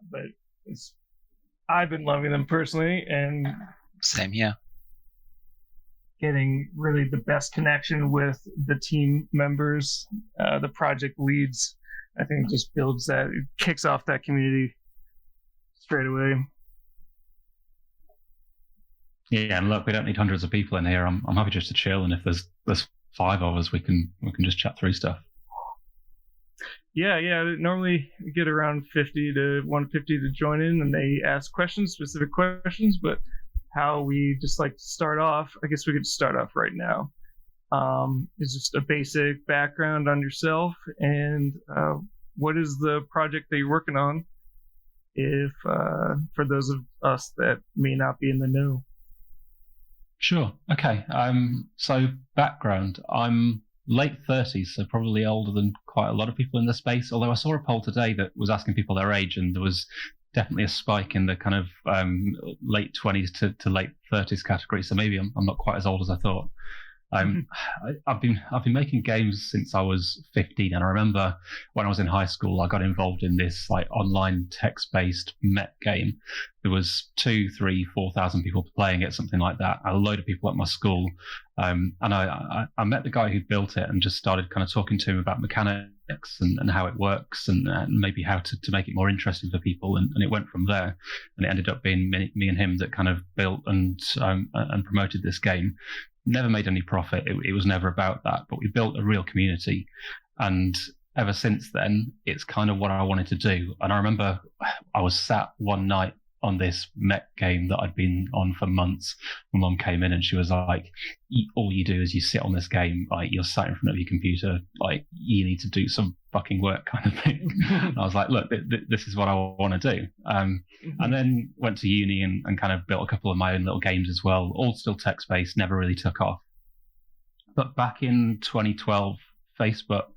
but I've been loving them personally, and Same here. getting really the best connection with the team members, the project leads. I think just builds that, it kicks off that community straight away. Yeah, and look, we don't need hundreds of people in here. I'm happy just to chill, and if there's 5 of us, we can just chat through stuff. Yeah. Normally we get around 50 to 150 to join in, and they ask questions, specific questions. But how we just like to start off, I guess we could start off right now. Is just a basic background on yourself and what is the project that you're working on. If for those of us that may not be in the know. Sure. Okay. So background. I'm late 30s, so probably older than quite a lot of people in the space. Although I saw a poll today that was asking people their age, and there was definitely a spike in the kind of late 20s to late 30s category. So maybe I'm not quite as old as I thought. I've been making games since I was 15, and I remember when I was in high school, I got involved in this like online text-based mech game. There was 2, 3, 4,000 people playing it, something like that. A load of people at my school, and I met the guy who built it and just started kind of talking to him about mechanics and how it works and maybe how to make it more interesting for people, and it went from there. And it ended up being me and him that kind of built and promoted this game. Never made any profit. It was never about that, but we built a real community. And ever since then, it's kind of what I wanted to do. And I remember I was sat one night on this mech game that I'd been on for months. My mum came in and she was like, all you do is you sit on this game, like you're sat in front of your computer, like you need to do some fucking work kind of thing. And I was like, look, this is what I want to do. And then went to uni and kind of built a couple of my own little games as well, all still text-based, never really took off. But back in 2012, Facebook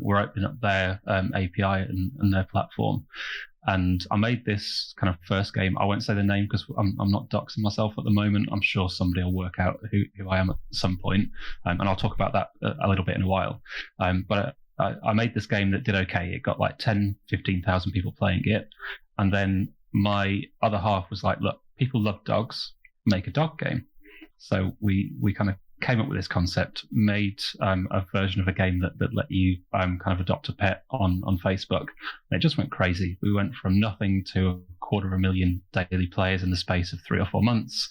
were opening up their API and their platform. And I made this kind of first game. I won't say the name because I'm not doxing myself at the moment. I'm sure somebody will work out who I am at some point. And I'll talk about that a little bit in a while. But I made this game that did okay. It got like 10, 15,000 people playing it. And then my other half was like, look, people love dogs, make a dog game. So we kind of came up with this concept, made a version of a game that let you kind of adopt a pet on Facebook. And it just went crazy. We went from nothing to 250,000 daily players in the space of 3 or 4 months.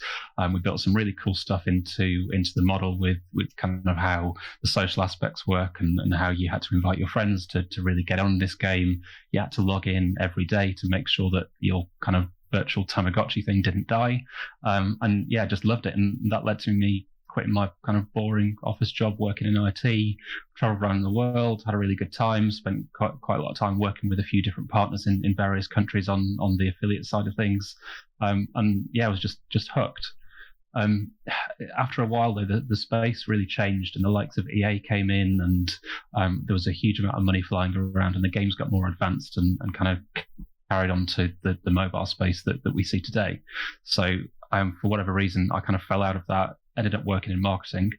We built some really cool stuff into the model with kind of how the social aspects work and how you had to invite your friends to really get on this game. You had to log in every day to make sure that your kind of virtual Tamagotchi thing didn't die. And yeah, just loved it. And that led to me quitting my kind of boring office job working in IT, traveled around the world, had a really good time, spent quite a lot of time working with a few different partners in various countries on the affiliate side of things. And yeah, I was just hooked. After a while, though, the space really changed, and the likes of EA came in, and there was a huge amount of money flying around, and the games got more advanced and kind of carried on to the mobile space that we see today. So for whatever reason, I kind of fell out of that, ended up working in marketing,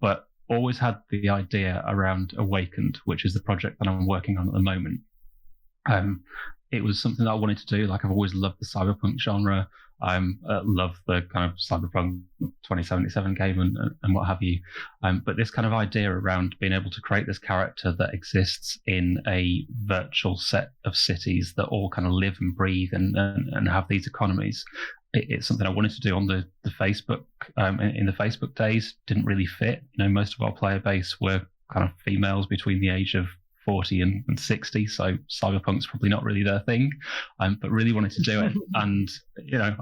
but always had the idea around Awakened, which is the project that I'm working on at the moment. It was something that I wanted to do. Like, I've always loved the cyberpunk genre. Love the kind of Cyberpunk 2077 game and what have you. But this kind of idea around being able to create this character that exists in a virtual set of cities that all kind of live and breathe and have these economies. It's something I wanted to do on the Facebook, in the Facebook days. Didn't really fit. You know, most of our player base were kind of females between the age of 40 and 60, so Cyberpunk's probably not really their thing, but really wanted to do it. And you know,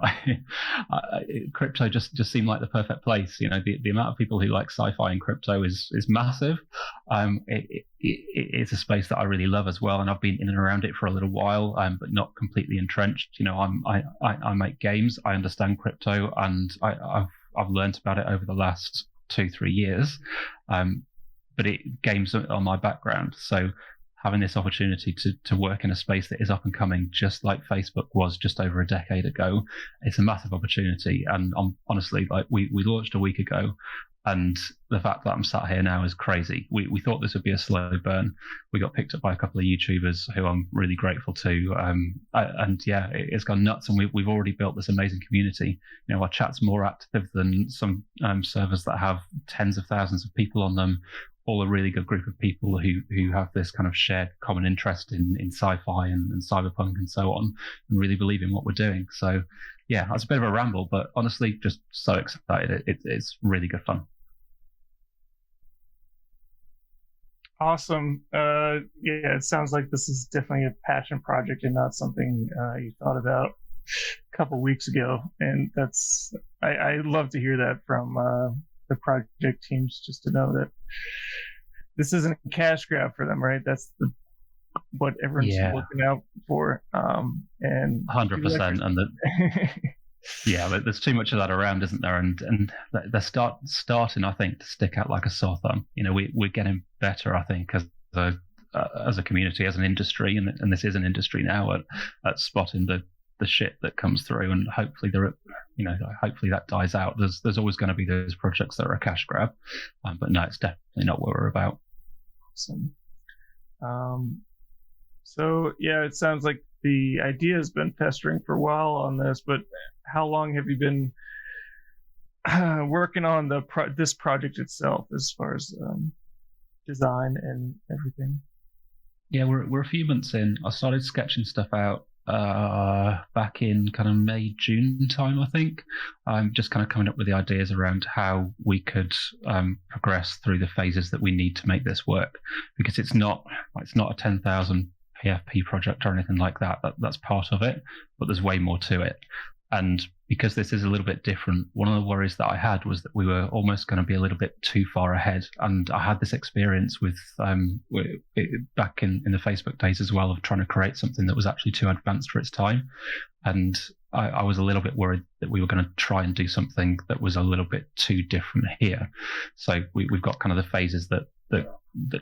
crypto just seemed like the perfect place. You know, the amount of people who like sci-fi and crypto is massive. It's a space that I really love as well, and I've been in and around it for a little while, but not completely entrenched. You know, I make games, I understand crypto, and I've learned about it over the last 2-3 years. But games are my background. So having this opportunity to work in a space that is up and coming, just like Facebook was just over a decade ago. It's a massive opportunity. And honestly, like we launched a week ago, and the fact that I'm sat here now is crazy. We thought this would be a slow burn. We got picked up by a couple of YouTubers who I'm really grateful to. And yeah, it's gone nuts. And we've already built this amazing community. You know, our chat's more active than some servers that have tens of thousands of people on them. All a really good group of people who have this kind of shared common interest in sci-fi and cyberpunk and so on, and really believe in what we're doing. So yeah, that's a bit of a ramble, but honestly, just so excited. It's really good fun. Awesome. Yeah, it sounds like this is definitely a passion project and not something you thought about a couple weeks ago. And I love to hear that from the project teams, just to know that this isn't a cash grab for them, right? That's what everyone's looking out for. And 100%. And yeah, but there's too much of that around, isn't there? And they're starting, I think, to stick out like a sore thumb. You know, we're getting better, I think, as a community, as an industry, and this is an industry now at spotting the shit that comes through, and hopefully hopefully that dies out. There's always going to be those projects that are a cash grab, but no, it's definitely not what we're about. Awesome. So yeah, it sounds like the idea has been festering for a while on this, but how long have you been working on this project itself, as far as design and everything? Yeah, we're a few months in. I started sketching stuff out back in kind of May, June time, I think. Just kind of coming up with the ideas around how we could progress through the phases that we need to make this work, because it's not a 10,000 PFP project or anything like that. That's part of it, but there's way more to it. And because this is a little bit different, one of the worries that I had was that we were almost going to be a little bit too far ahead. And I had this experience with back in the Facebook days as well, of trying to create something that was actually too advanced for its time. And I was a little bit worried that we were going to try and do something that was a little bit too different here. So we've got kind of the phases that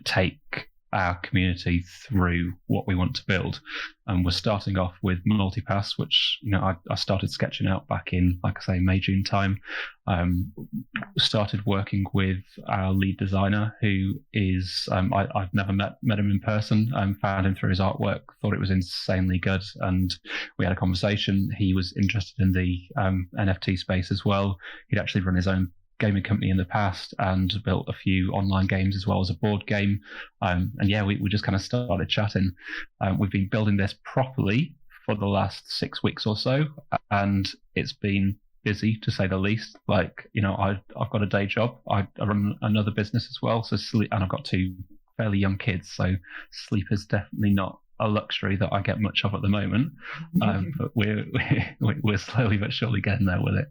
take our community through what we want to build. And we're starting off with multipass, which, you know, I started sketching out back in, like I say, May, June time. Started working with our lead designer, who is, I've never met him in person. Found him through his artwork, thought it was insanely good. And we had a conversation. He was interested in the NFT space as well. He'd actually run his own gaming company in the past and built a few online games as well as a board game. And yeah, we just kind of started chatting. We've been building this properly for the last 6 weeks or so, and it's been busy, to say the least. Like, you know, I've got a day job. I run another business as well, so sleep, and I've got 2 fairly young kids, so sleep is definitely not a luxury that I get much of at the moment. But we're slowly but surely getting there with it.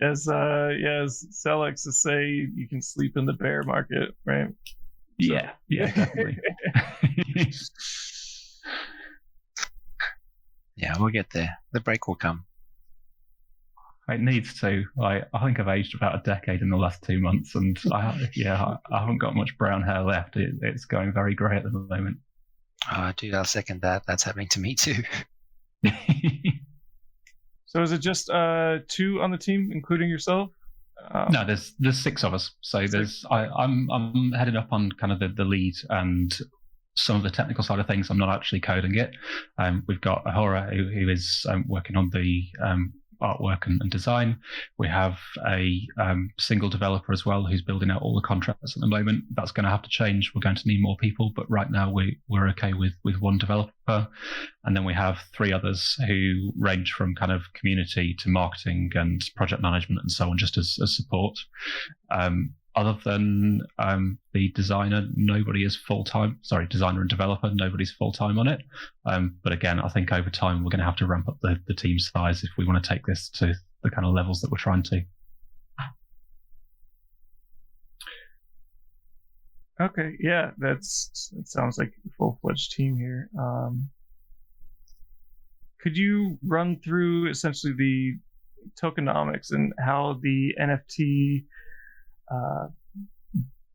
As Sal likes to say, you can sleep in the bear market, right? Yeah, definitely. Yeah, we'll get there. The break will come. It needs to. I think I've aged about a decade in the last 2 months, and I haven't got much brown hair left. It's going very grey at the moment. Dude, I'll second that. That's happening to me too. So is it just 2 on the team, including yourself? No, there's 6 of us. So I'm heading up on kind of the lead and some of the technical side of things. I'm not actually coding it. We've got Ahura who is working on the artwork and design. We have a single developer as well who's building out all the contracts at the moment. That's going to have to change. We're going to need more people, but right now we're okay with 1 developer. And then we have 3 others who range from kind of community to marketing and project management and so on, just as support. Other than the designer, nobody is full-time. Sorry, designer and developer, nobody's full-time on it. But again, I think over time we're going to have to ramp up the team size if we want to take this to the kind of levels that we're trying to. Okay, yeah, it sounds like a full-fledged team here. Could you run through essentially the tokenomics and how the NFT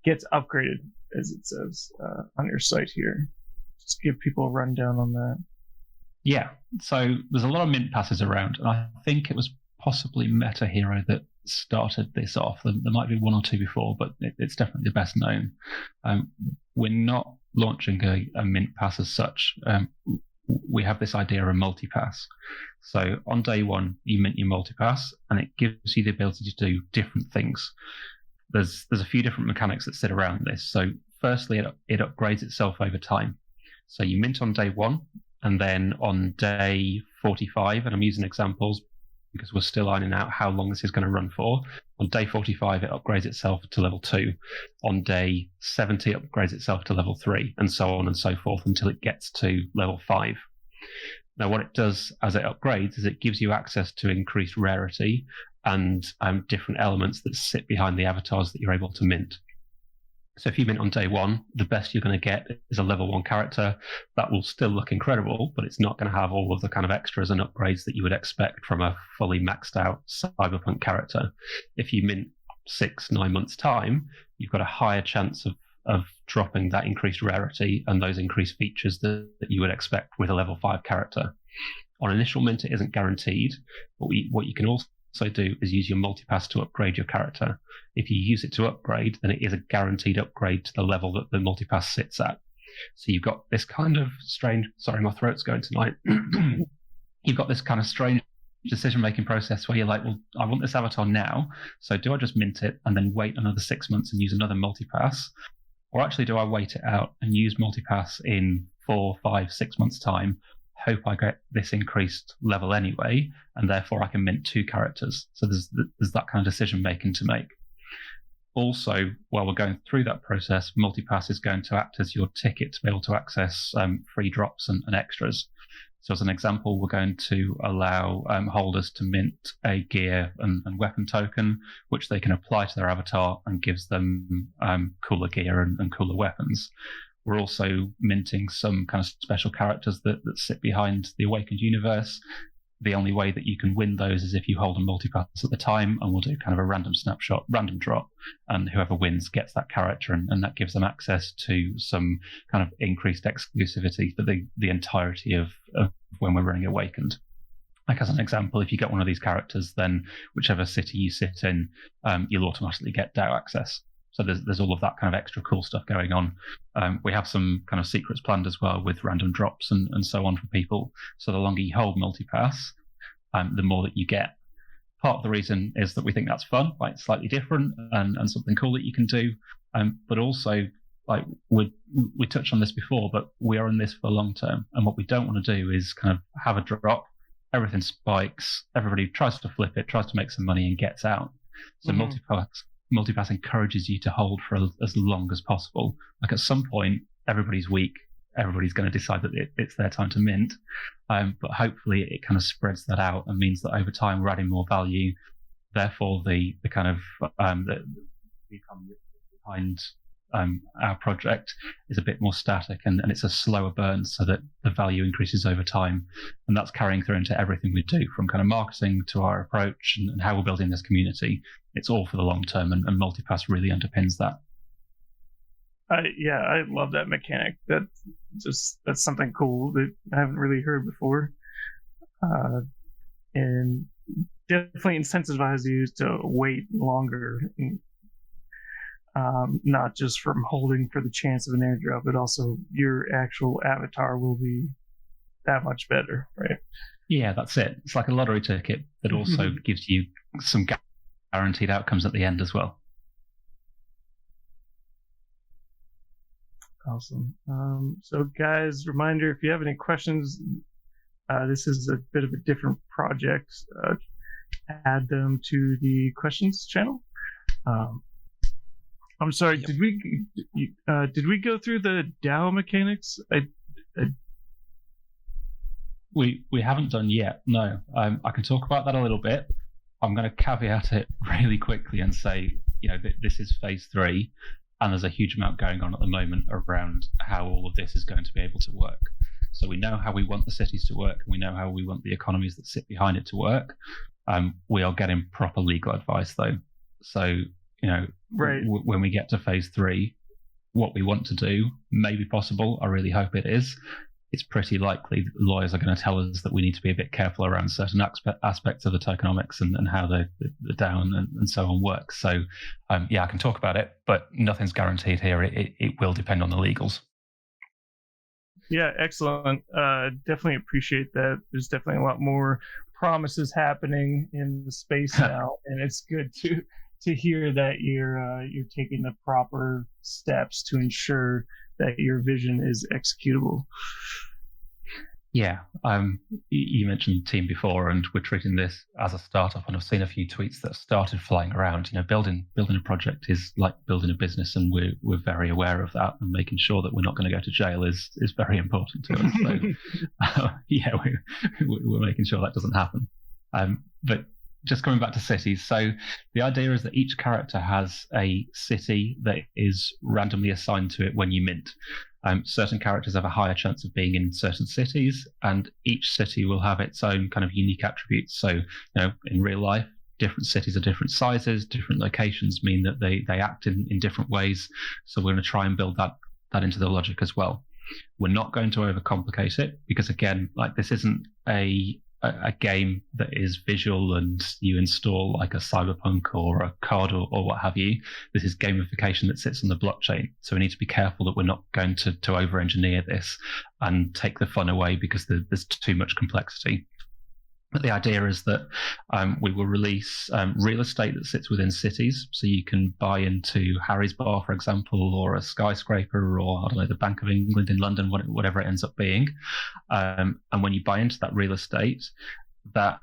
gets upgraded, as it says on your site here? just give people a rundown on that. Yeah, so there's a lot of mint passes around, and I think it was possibly Meta Hero that started this off. There might be one or two before, but it's definitely the best known. We're not launching a mint pass as such. We have this idea of a multipass. So on day one, you mint your multipass, and it gives you the ability to do different things. There's a few different mechanics that sit around this. So firstly, it upgrades itself over time. So you mint on day one, and then on day 45, and I'm using examples because we're still ironing out how long this is going to run for. On day 45, it upgrades itself to level 2. On day 70, it upgrades itself to level 3, and so on and so forth until it gets to level 5. Now, what it does as it upgrades is it gives you access to increased rarity and different elements that sit behind the avatars that you're able to mint. So if you mint on day one, the best you're going to get is a level 1 character. That will still look incredible, but it's not going to have all of the kind of extras and upgrades that you would expect from a fully maxed out Cyberpunk character. If you mint 6-9 months' time, you've got a higher chance of dropping that increased rarity and those increased features that you would expect with a level 5 character. On initial mint, it isn't guaranteed, but what you can also do is use your multipass to upgrade your character. If you use it to upgrade, then it is a guaranteed upgrade to the level that the multipass sits at. So you've got this kind of strange, sorry, my throat's going tonight. You've got this kind of strange decision-making process where you're like, well, I want this avatar now, so do I just mint it and then wait another 6 months and use another multipass? Or actually, do I wait it out and use multipass in 4, 5, 6 months' time, hope I get this increased level anyway, and therefore I can mint 2 characters. So there's that kind of decision making to make. Also, while we're going through that process, multipass is going to act as your ticket to be able to access free drops and extras. So as an example, we're going to allow holders to mint a gear and weapon token, which they can apply to their avatar and gives them cooler gear and cooler weapons. We're also minting some kind of special characters that sit behind the Awakened universe. The only way that you can win those is if you hold a multipass at the time, and we'll do kind of a random snapshot, random drop, and whoever wins gets that character, and that gives them access to some kind of increased exclusivity for the entirety of when we're running Awakened. Like as an example, if you get one of these characters, then whichever city you sit in, you'll automatically get DAO access. So there's all of that kind of extra cool stuff going on. We have some kind of secrets planned as well with random drops and so on for people. So the longer you hold multipass, the more that you get. Part of the reason is that we think that's fun, like slightly different and something cool that you can do. But also, like we touched on this before, but we are in this for the long term. And what we don't want to do is kind of have a drop, everything spikes, everybody tries to flip it, tries to make some money and gets out. So multipass encourages you to hold for as long as possible. Like at some point, everybody's weak. Everybody's going to decide that it's their time to mint. But hopefully it kind of spreads that out and means that over time we're adding more value. Therefore, the kind of the economy behind our project is a bit more static and it's a slower burn so that the value increases over time. And that's carrying through into everything we do, from kind of marketing to our approach and how we're building this community. It's all for the long term, and multipass really underpins that. I love that mechanic. That's something cool that I haven't really heard before, and definitely incentivizes you to wait longer. Not just from holding for the chance of an airdrop, but also your actual avatar will be that much better, right? Yeah, that's it. It's like a lottery ticket that also gives you some guaranteed outcomes at the end as well. Awesome. So guys, reminder, if you have any questions, this is a bit of a different project. Add them to the questions channel. I'm sorry. Yep. Did we go through the DAO mechanics? We haven't done yet. No. I can talk about that a little bit. I'm going to caveat it really quickly and say, this is phase 3, and there's a huge amount going on at the moment around how all of this is going to be able to work. So we know how we want the cities to work, and we know how we want the economies that sit behind it to work. We are getting proper legal advice though. So, right. When we get to phase 3, what we want to do may be possible. I really hope it is. It's pretty likely that the lawyers are going to tell us that we need to be a bit careful around certain aspects of the tokenomics and how the DAO and so on works. So, I can talk about it, but nothing's guaranteed here. It will depend on the legals. Yeah, excellent. Definitely appreciate that. There's definitely a lot more promises happening in the space now, and it's good to hear that you're taking the proper steps to ensure that your vision is executable. Yeah, you mentioned the team before, and we're treating this as a startup. And I've seen a few tweets that started flying around. Building a project is like building a business, and we're very aware of that. And making sure that we're not going to go to jail is very important to us. So, we're making sure that doesn't happen. But just coming back to cities, so the idea is that each character has a city that is randomly assigned to it when you mint. Certain characters have a higher chance of being in certain cities, and each city will have its own kind of unique attributes. So, in real life, different cities are different sizes, different locations mean that they act in different ways. So we're going to try and build that into the logic as well. We're not going to overcomplicate it because, again, this isn't a game that is visual and you install like a Cyberpunk or a COD or what have you. This is gamification that sits on the blockchain. So we need to be careful that we're not going to over-engineer this and take the fun away because there's too much complexity. But the idea is that we will release real estate that sits within cities. So you can buy into Harry's Bar, for example, or a skyscraper, or I don't know, the Bank of England in London, whatever it ends up being. And when you buy into that real estate, that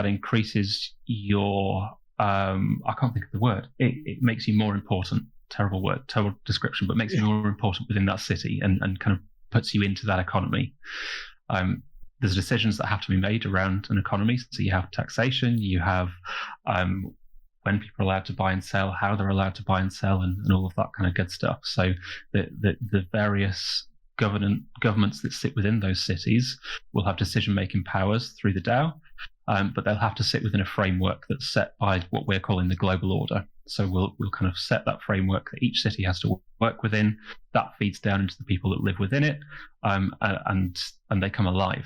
increases your I can't think of the word. It makes you more important. Terrible word, terrible description, but makes you more important within that city and kind of puts you into that economy. There's decisions that have to be made around an economy. So you have taxation, you have when people are allowed to buy and sell, how they're allowed to buy and sell, and all of that kind of good stuff. So the various governments that sit within those cities will have decision-making powers through the DAO, but they'll have to sit within a framework that's set by what we're calling the global order. So we'll kind of set that framework that each city has to work within. That feeds down into the people that live within it, and they come alive.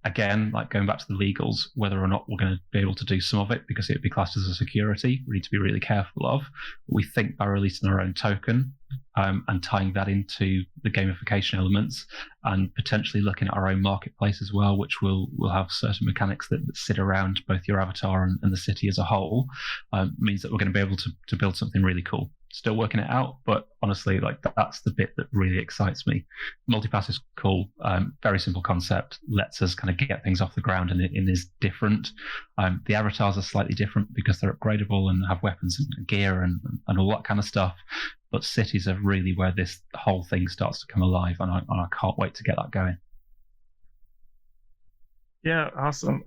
Again, going back to the legals, whether or not we're going to be able to do some of it because it would be classed as a security, we need to be really careful of. We think by releasing our own token and tying that into the gamification elements and potentially looking at our own marketplace as well, which will have certain mechanics that sit around both your avatar and the city as a whole, means that we're going to be able to build something really cool. Still working it out, but honestly, that's the bit that really excites me. Multipass is cool, very simple concept, lets us kind of get things off the ground and is different. The avatars are slightly different because they're upgradable and have weapons and gear and all that kind of stuff. But cities are really where this whole thing starts to come alive, and I can't wait to get that going. Yeah, awesome.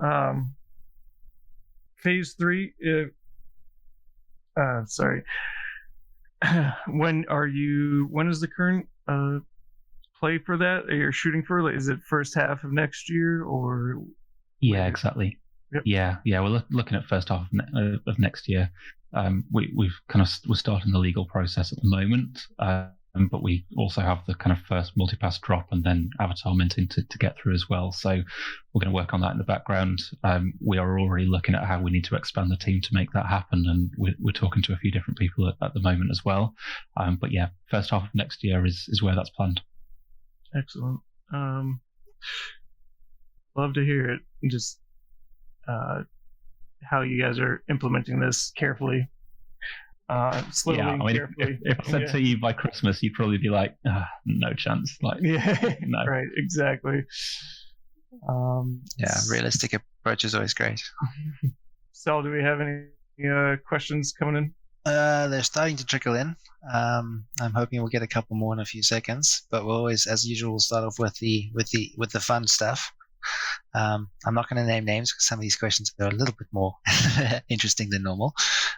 Phase 3. Sorry. When is the current play for that you're shooting for? Is it first half of next year or? Yeah, exactly. Yep. Yeah. We're looking at first half of next year. We're starting the legal process at the moment, but we also have the kind of first multipass drop and then avatar minting to get through as well. So we're going to work on that in the background. We are already looking at how we need to expand the team to make that happen, and we're talking to a few different people at the moment as well. But yeah, first half of next year is where that's planned. Excellent. Love to hear it. Just how you guys are implementing this carefully. Slowly, carefully. If I said to you by Christmas, you'd probably be like, no chance. No. Right, exactly. Realistic approach is always great. Sal, do we have any questions coming in? They're starting to trickle in. I'm hoping we'll get a couple more in a few seconds, but we'll always, as usual, start off with the fun stuff. I'm not going to name names because some of these questions are a little bit more interesting than normal.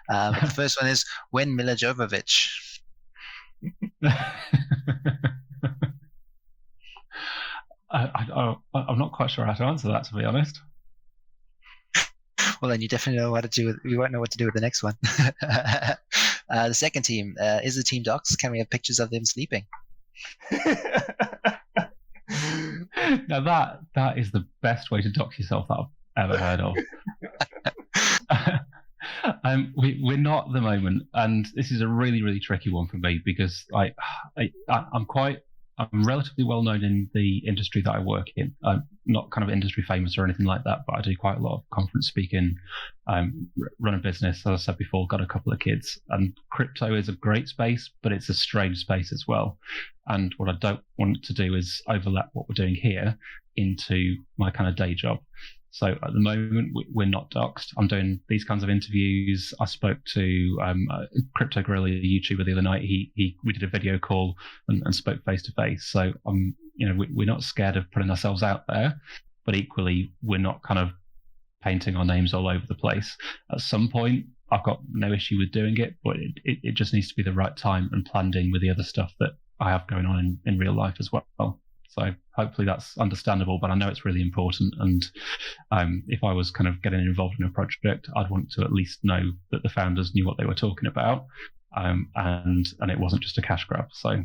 The first one is, when Mila Jovovich? I'm not quite sure how to answer that, to be honest. Well, then you definitely know what to do. You won't know what to do with the next one. The second team, is the team docs? Can we have pictures of them sleeping? Now that is the best way to dox yourself that I've ever heard of. We're not at the moment, and this is a really, really tricky one for me because I'm relatively well known in the industry that I work in. I'm not kind of industry famous or anything like that, but I do quite a lot of conference speaking, run a business, as I said before, got a couple of kids. And crypto is a great space, but it's a strange space as well. And what I don't want to do is overlap what we're doing here into my kind of day job. So at the moment, we're not doxed. I'm doing these kinds of interviews. I spoke to Crypto Gorilla, a YouTuber, the other night. We did a video call and spoke face to face. So we're not scared of putting ourselves out there, but equally we're not kind of painting our names all over the place. At some point, I've got no issue with doing it, but it just needs to be the right time and planned in with the other stuff that I have going on in real life as well. So hopefully that's understandable, but I know it's really important. And if I was kind of getting involved in a project, I'd want to at least know that the founders knew what they were talking about, and it wasn't just a cash grab. So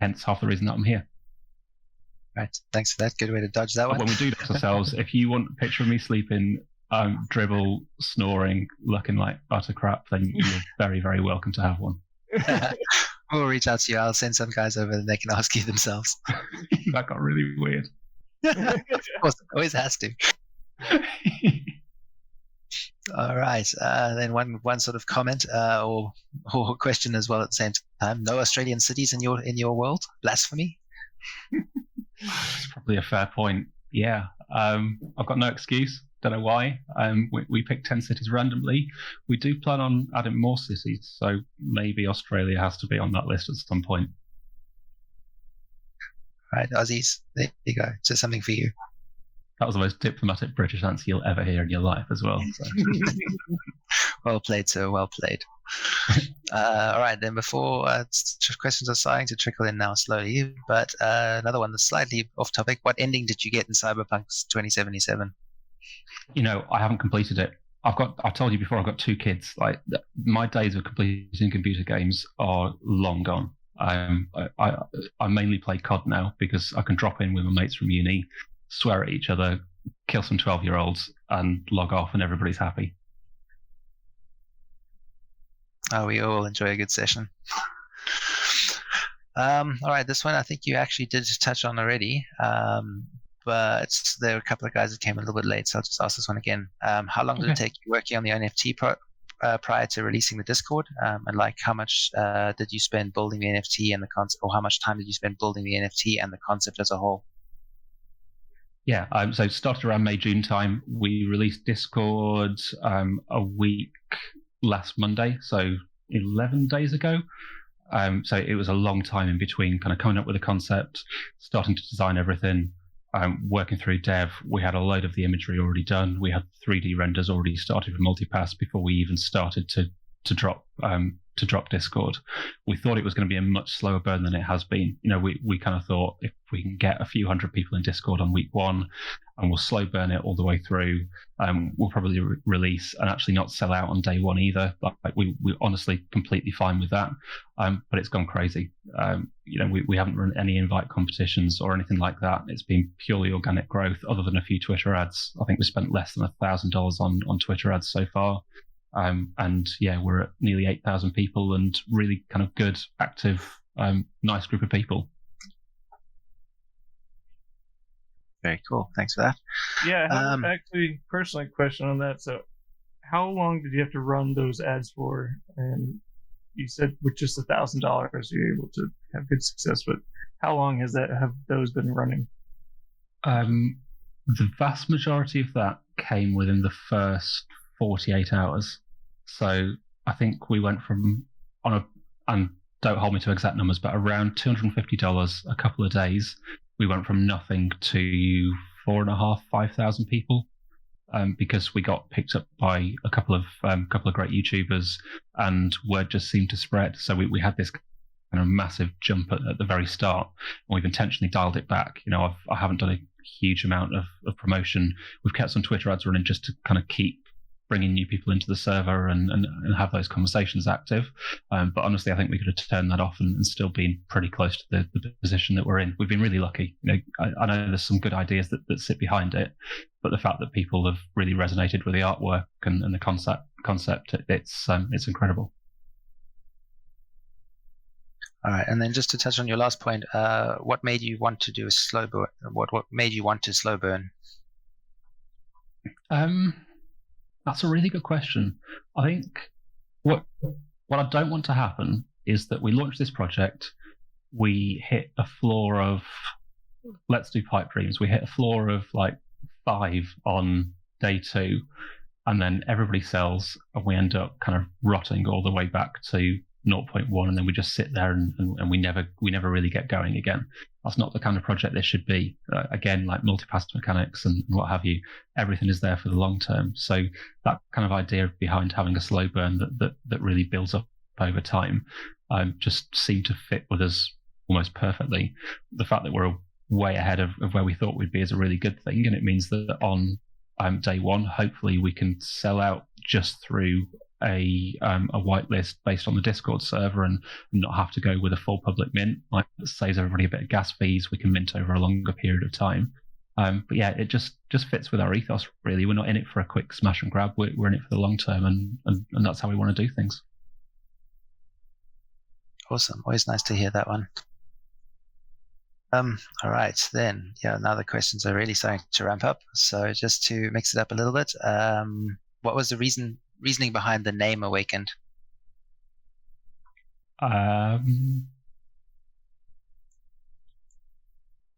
hence half the reason that I'm here. Right. Thanks for that. Good way to dodge that one. When we do dox ourselves, if you want a picture of me sleeping, dribble, snoring, looking like utter crap, then you're very, very welcome to have one. We'll reach out to you. I'll send some guys over and they can ask you themselves. That got really weird. Of course, it always has to. All right. Then one sort of comment or question as well at the same time. No Australian cities in your world? Blasphemy? It's probably a fair point. Yeah. I've got no excuse. Don't know why. We picked 10 cities randomly. We do plan on adding more cities, so maybe Australia has to be on that list at some point. Right, Aussies, there you go. So something for you. That was the most diplomatic British answer you'll ever hear in your life as well. So. Well played, sir. Well played. All right, then before questions are starting to trickle in now slowly, but another one that's slightly off topic. What ending did you get in Cyberpunks 2077? I haven't completed it. I told you before, I've got 2 kids. Like my days of completing computer games are long gone. I mainly play COD now because I can drop in with my mates from uni, swear at each other, kill some 12-year-olds, and log off, and everybody's happy. Oh, we all enjoy a good session. All right, this one I think you actually did touch on already. But there were a couple of guys that came a little bit late, so I'll just ask this one again. How long did it take you working on the NFT prior to releasing the Discord? And how much did you spend building the NFT and the concept, or how much time did you spend building the NFT and the concept as a whole? Yeah, so it started around May, June time. We released Discord a week last Monday, so 11 days ago. So it was a long time in between kind of coming up with a concept, starting to design everything. Working through dev, we had a load of the imagery already done. We had 3D renders already started with multipass before we even started to drop Discord. We thought it was going to be a much slower burn than it has been. We kind of thought if we can get a few hundred people in Discord on week 1 and we'll slow burn it all the way through, we'll probably release and actually not sell out on day 1 either. Like we're honestly completely fine with that. But it's gone crazy. We haven't run any invite competitions or anything like that. It's been purely organic growth other than a few Twitter ads. I think we spent less than $1,000 on Twitter ads so far. And yeah, we're at nearly 8,000 people and really kind of good, active, nice group of people. Very cool. Thanks for that. Yeah, I have actually personally a question on that. So how long did you have to run those ads for? And you said with just $1,000 you're able to have good success, but how long have those been running? The vast majority of that came within the first 48 hours. So I think we went from and don't hold me to exact numbers, but around $250 a couple of days. We went from nothing to 4,500, 5,000 people, because we got picked up by a couple of great YouTubers, and word just seemed to spread. So we had this kind of massive jump at the very start, and we've intentionally dialed it back. I haven't done a huge amount of promotion. We've kept some Twitter ads running just to kind of keep bringing new people into the server and have those conversations active. But honestly, I think we could have turned that off and still been pretty close to the position that we're in. We've been really lucky. I know there's some good ideas that sit behind it, but the fact that people have really resonated with the artwork and the concept, it's incredible. All right, and then just to touch on your last point, what made you want to do a slow burn? What made you want to slow burn? That's a really good question. I think what I don't want to happen is that we launch this project, we hit a floor of, let's do Pipe Dreams, we hit a floor of like 5 on day 2, and then everybody sells, and we end up kind of rotting all the way back to 0.1, and then we just sit there and we never really get going again. That's not the kind of project this should be. Again, like multipass mechanics and what have you, everything is there for the long term. So that kind of idea behind having a slow burn that really builds up over time just seemed to fit with us almost perfectly. The fact that we're way ahead of where we thought we'd be is a really good thing, and it means that on day 1, hopefully we can sell out just through a whitelist based on the Discord server and not have to go with a full public mint. Like, it saves everybody a bit of gas fees. We can mint over a longer period of time. But yeah, it just fits with our ethos, really. We're not in it for a quick smash and grab. We're in it for the long term, and that's how we want to do things. Awesome. Always nice to hear that one. All right, then. Yeah, now the questions are really starting to ramp up. So just to mix it up a little bit, what was the reasoning behind the name Awakened?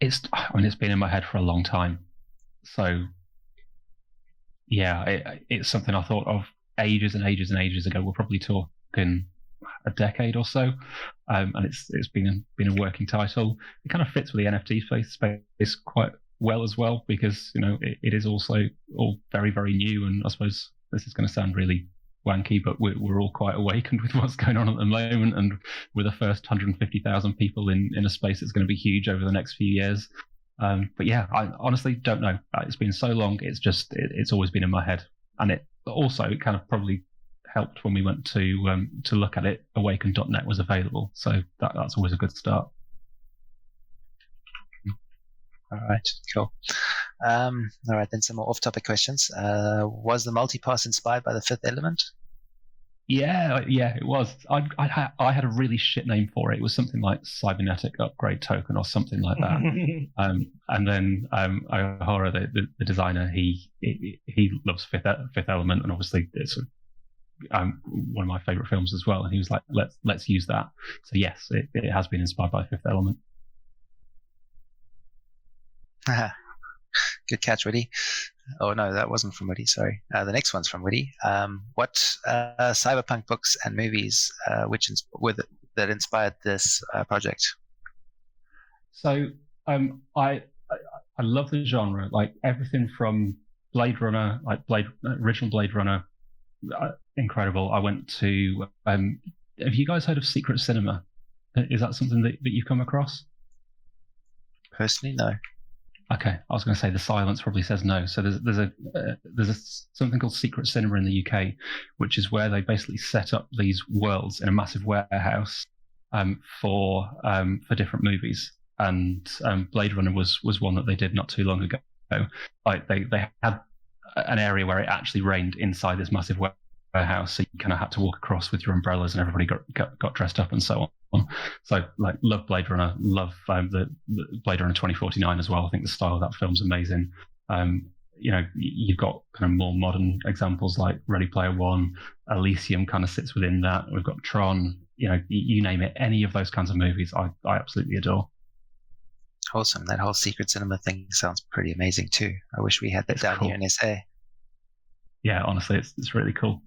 It's been in my head for a long time. So yeah, it's something I thought of ages and ages and ages ago. We're probably talking a decade or so, and it's been a working title. It kind of fits with the NFT space quite well as well, because it is also all very, very new, and I suppose this is going to sound really wanky, but we're all quite awakened with what's going on at the moment, and we're the first 150,000 people in a space that's going to be huge over the next few years. But yeah, I honestly don't know. It's been so long. It's always been in my head, and it kind of probably helped when we went to look at it. Awakened.net was available, so that's always a good start. All right, cool. All right, then some more off-topic questions. Was the multipass inspired by the Fifth Element? Yeah, it was. I had a really shit name for it. It was something like Cybernetic Upgrade Token or something like that. And then Ohara, the designer, he loves Fifth Element, and obviously it's one of my favorite films as well. And he was like, let's use that. So yes, it has been inspired by Fifth Element. Good catch, Woody. Oh no, that wasn't from Woody. Sorry. The next one's from Woody. What cyberpunk books and movies that inspired this project? So I love the genre, like everything from Blade Runner, original Blade Runner, incredible. I went to. Have you guys heard of Secret Cinema? Is that something that you've come across? Personally, no. Okay, I was going to say the silence probably says no. So there's something called Secret Cinema in the UK, which is where they basically set up these worlds in a massive warehouse for different movies. And Blade Runner was one that they did not too long ago. Like they had an area where it actually rained inside this massive warehouse, so you kind of had to walk across with your umbrellas, and everybody got dressed up and so on. So, like, love Blade Runner, love the Blade Runner 2049 as well. I think the style of that film's amazing. You've got kind of more modern examples like Ready Player One, Elysium kind of sits within that. We've got Tron. You name it. Any of those kinds of movies, I absolutely adore. Awesome. That whole Secret Cinema thing sounds pretty amazing too. I wish we had that down here in SA. Yeah, honestly, it's really cool.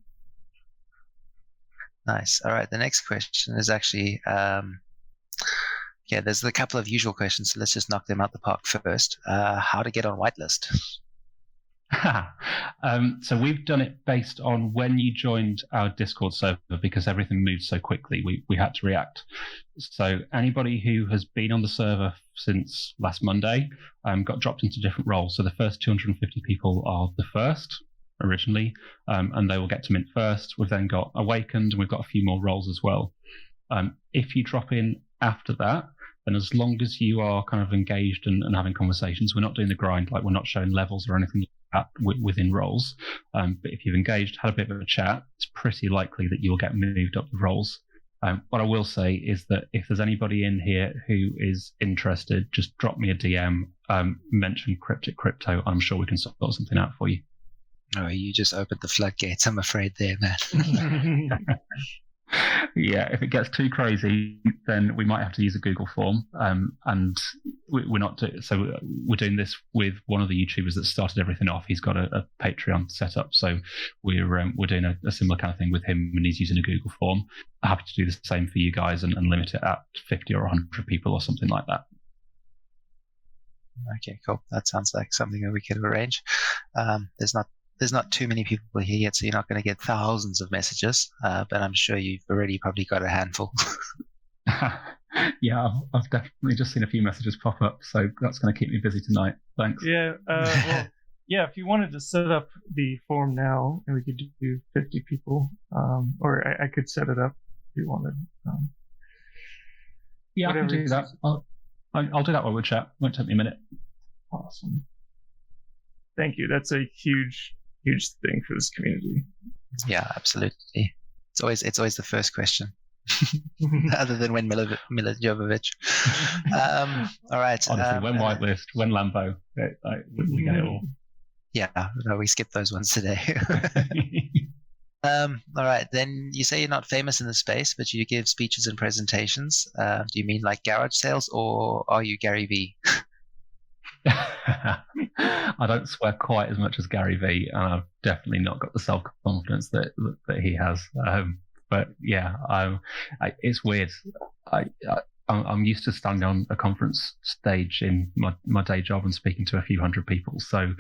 Nice. All right. The next question is actually, there's a couple of usual questions, so let's just knock them out the park first. How to get on Whitelist? So we've done it based on when you joined our Discord server, because everything moved so quickly. We had to react. So anybody who has been on the server since last Monday got dropped into different roles. So the first 250 people are the first. originally, and they will get to mint first. We've then got Awakened, and we've got a few more roles as well. If you drop in after that, then as long as you are kind of engaged and having conversations, we're not doing the grind, like we're not showing levels or anything like that within roles. But if you've engaged, had a bit of a chat, it's pretty likely that you will get moved up the roles. What I will say is that if there's anybody in here who is interested, just drop me a DM, mention Cryptic Crypto. I'm sure we can sort something out for you. Oh, you just opened the floodgates, I'm afraid there, man. Yeah, if it gets too crazy, then we might have to use a Google form. And we're not so we're doing this with one of the YouTubers that started everything off. He's got a Patreon set up, so we're doing a similar kind of thing with him, and he's using a Google form. I'm happy to do the same for you guys and limit it at 50 or 100 people or something like that. Okay, cool. That sounds like something that we could arrange. There's not too many people here yet, so you're not going to get thousands of messages, but I'm sure you've already probably got a handful. Yeah, I've definitely just seen a few messages pop up, so that's going to keep me busy tonight. Thanks. Yeah, well, yeah, if you wanted to set up the form now, and we could do 50 people, or I could set it up if you wanted. Yeah, I can do that. I'll do that while we chat. Won't take me a minute. Awesome. Thank you. That's a huge thing for this community. Yeah, absolutely. It's always the first question, other than when Mila Jovovich. All right. Honestly, when Whitelist, when Lambo, we get it all. Yeah, no, we skipped those ones today. All right, then you say you're not famous in the space, but you give speeches and presentations. Do you mean like garage sales, or are you Gary V? I don't swear quite as much as Gary V, and I've definitely not got the self-confidence that he has. But yeah, it's weird. I'm used to standing on a conference stage in my day job and speaking to a few hundred people. So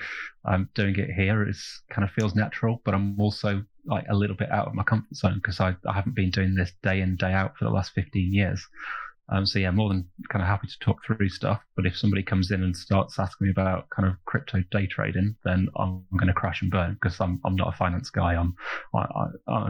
doing it here kind of feels natural, but I'm also like a little bit out of my comfort zone because I haven't been doing this day in, day out for the last 15 years. So yeah, more than kind of happy to talk through stuff. But if somebody comes in and starts asking me about kind of crypto day trading, then I'm going to crash and burn because I'm not a finance guy. I'm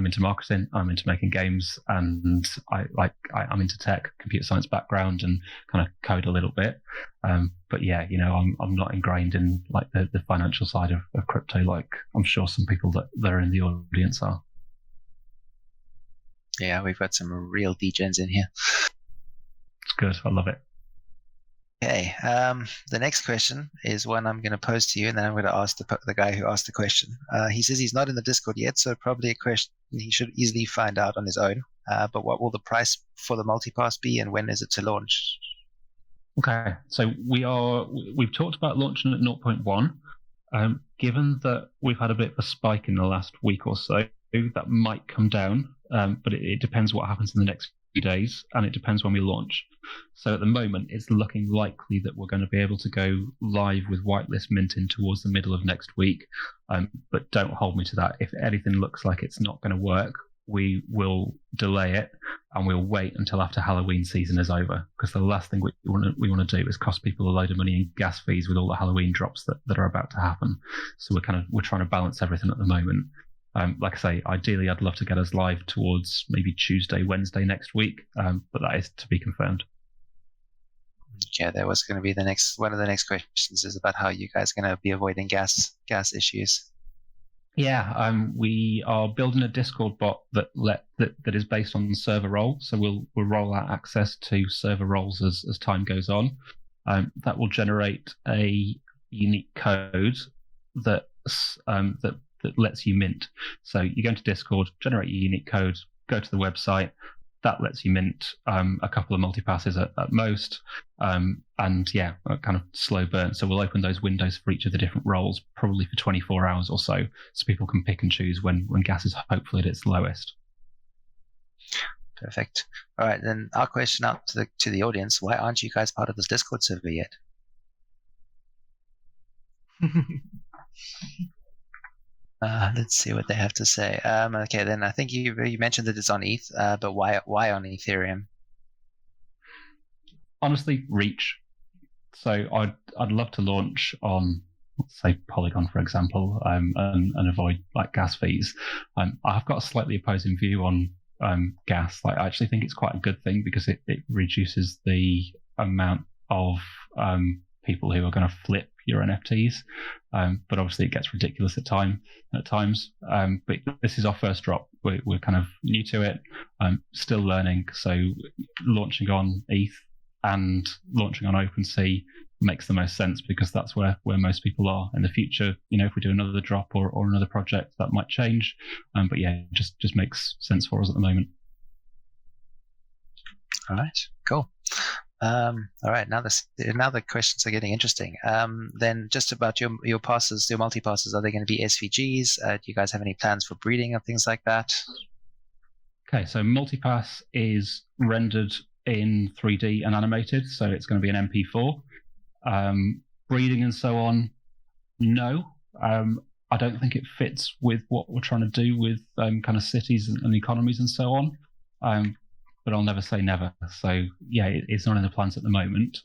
into marketing. I'm into making games, and I'm into tech, computer science background, and kind of code a little bit. But yeah, I'm not ingrained in like the financial side of crypto like I'm sure some people that are in the audience are. Yeah, we've got some real degens in here. It's good. I love it. Okay. The next question is one I'm going to pose to you, and then I'm going to ask the guy who asked the question. He says he's not in the Discord yet, so probably a question he should easily find out on his own. But what will the price for the multipass be, and when is it to launch? Okay. So we've talked about launching at 0.1. Given that we've had a bit of a spike in the last week or so, that might come down. But it depends what happens in the next few days, and it depends when we launch. So at the moment, it's looking likely that we're going to be able to go live with Whitelist minting towards the middle of next week. But don't hold me to that. If anything looks like it's not going to work, we will delay it and we'll wait until after Halloween season is over. Because the last thing we want to do is cost people a load of money in gas fees with all the Halloween drops that are about to happen. So we're trying to balance everything at the moment. Like I say, ideally, I'd love to get us live towards maybe Tuesday, Wednesday next week, but that is to be confirmed. Yeah, that was going to be one of the next questions is about how you guys are going to be avoiding gas issues. Yeah, we are building a Discord bot that is based on server role. So we'll roll out access to server roles as time goes on. That will generate a unique code that lets you mint. So you go into Discord, generate your unique code, go to the website. That lets you mint a couple of multipasses at most. And yeah, a kind of slow burn. So we'll open those windows for each of the different roles, probably for 24 hours or so people can pick and choose when gas is hopefully at its lowest. Perfect. All right, then our question out to the audience: why aren't you guys part of this Discord server yet? Let's see what they have to say. Okay, then I think you mentioned that it's on ETH, but why on Ethereum? Honestly, reach. So I'd love to launch on let's say Polygon, for example, and avoid like gas fees. I've got a slightly opposing view on gas. Like, I actually think it's quite a good thing because it reduces the amount of people who are going to flip your NFTs. But obviously it gets ridiculous at times. But this is our first drop. We're kind of new to it, still learning. So launching on ETH and launching on OpenSea makes the most sense because that's where most people are. In the future, if we do another drop or another project, that might change. But yeah, just makes sense for us at the moment. All right, cool. All right, now the questions are getting interesting. Then just about your passes, your multi-passes, are they going to be SVGs? Do you guys have any plans for breeding and things like that? Okay, so multipass is rendered in 3D and animated, so it's going to be an MP4. Breeding and so on, no. I don't think it fits with what we're trying to do with kind of cities and economies and so on. But I'll never say never. So yeah, it's not in the plans at the moment.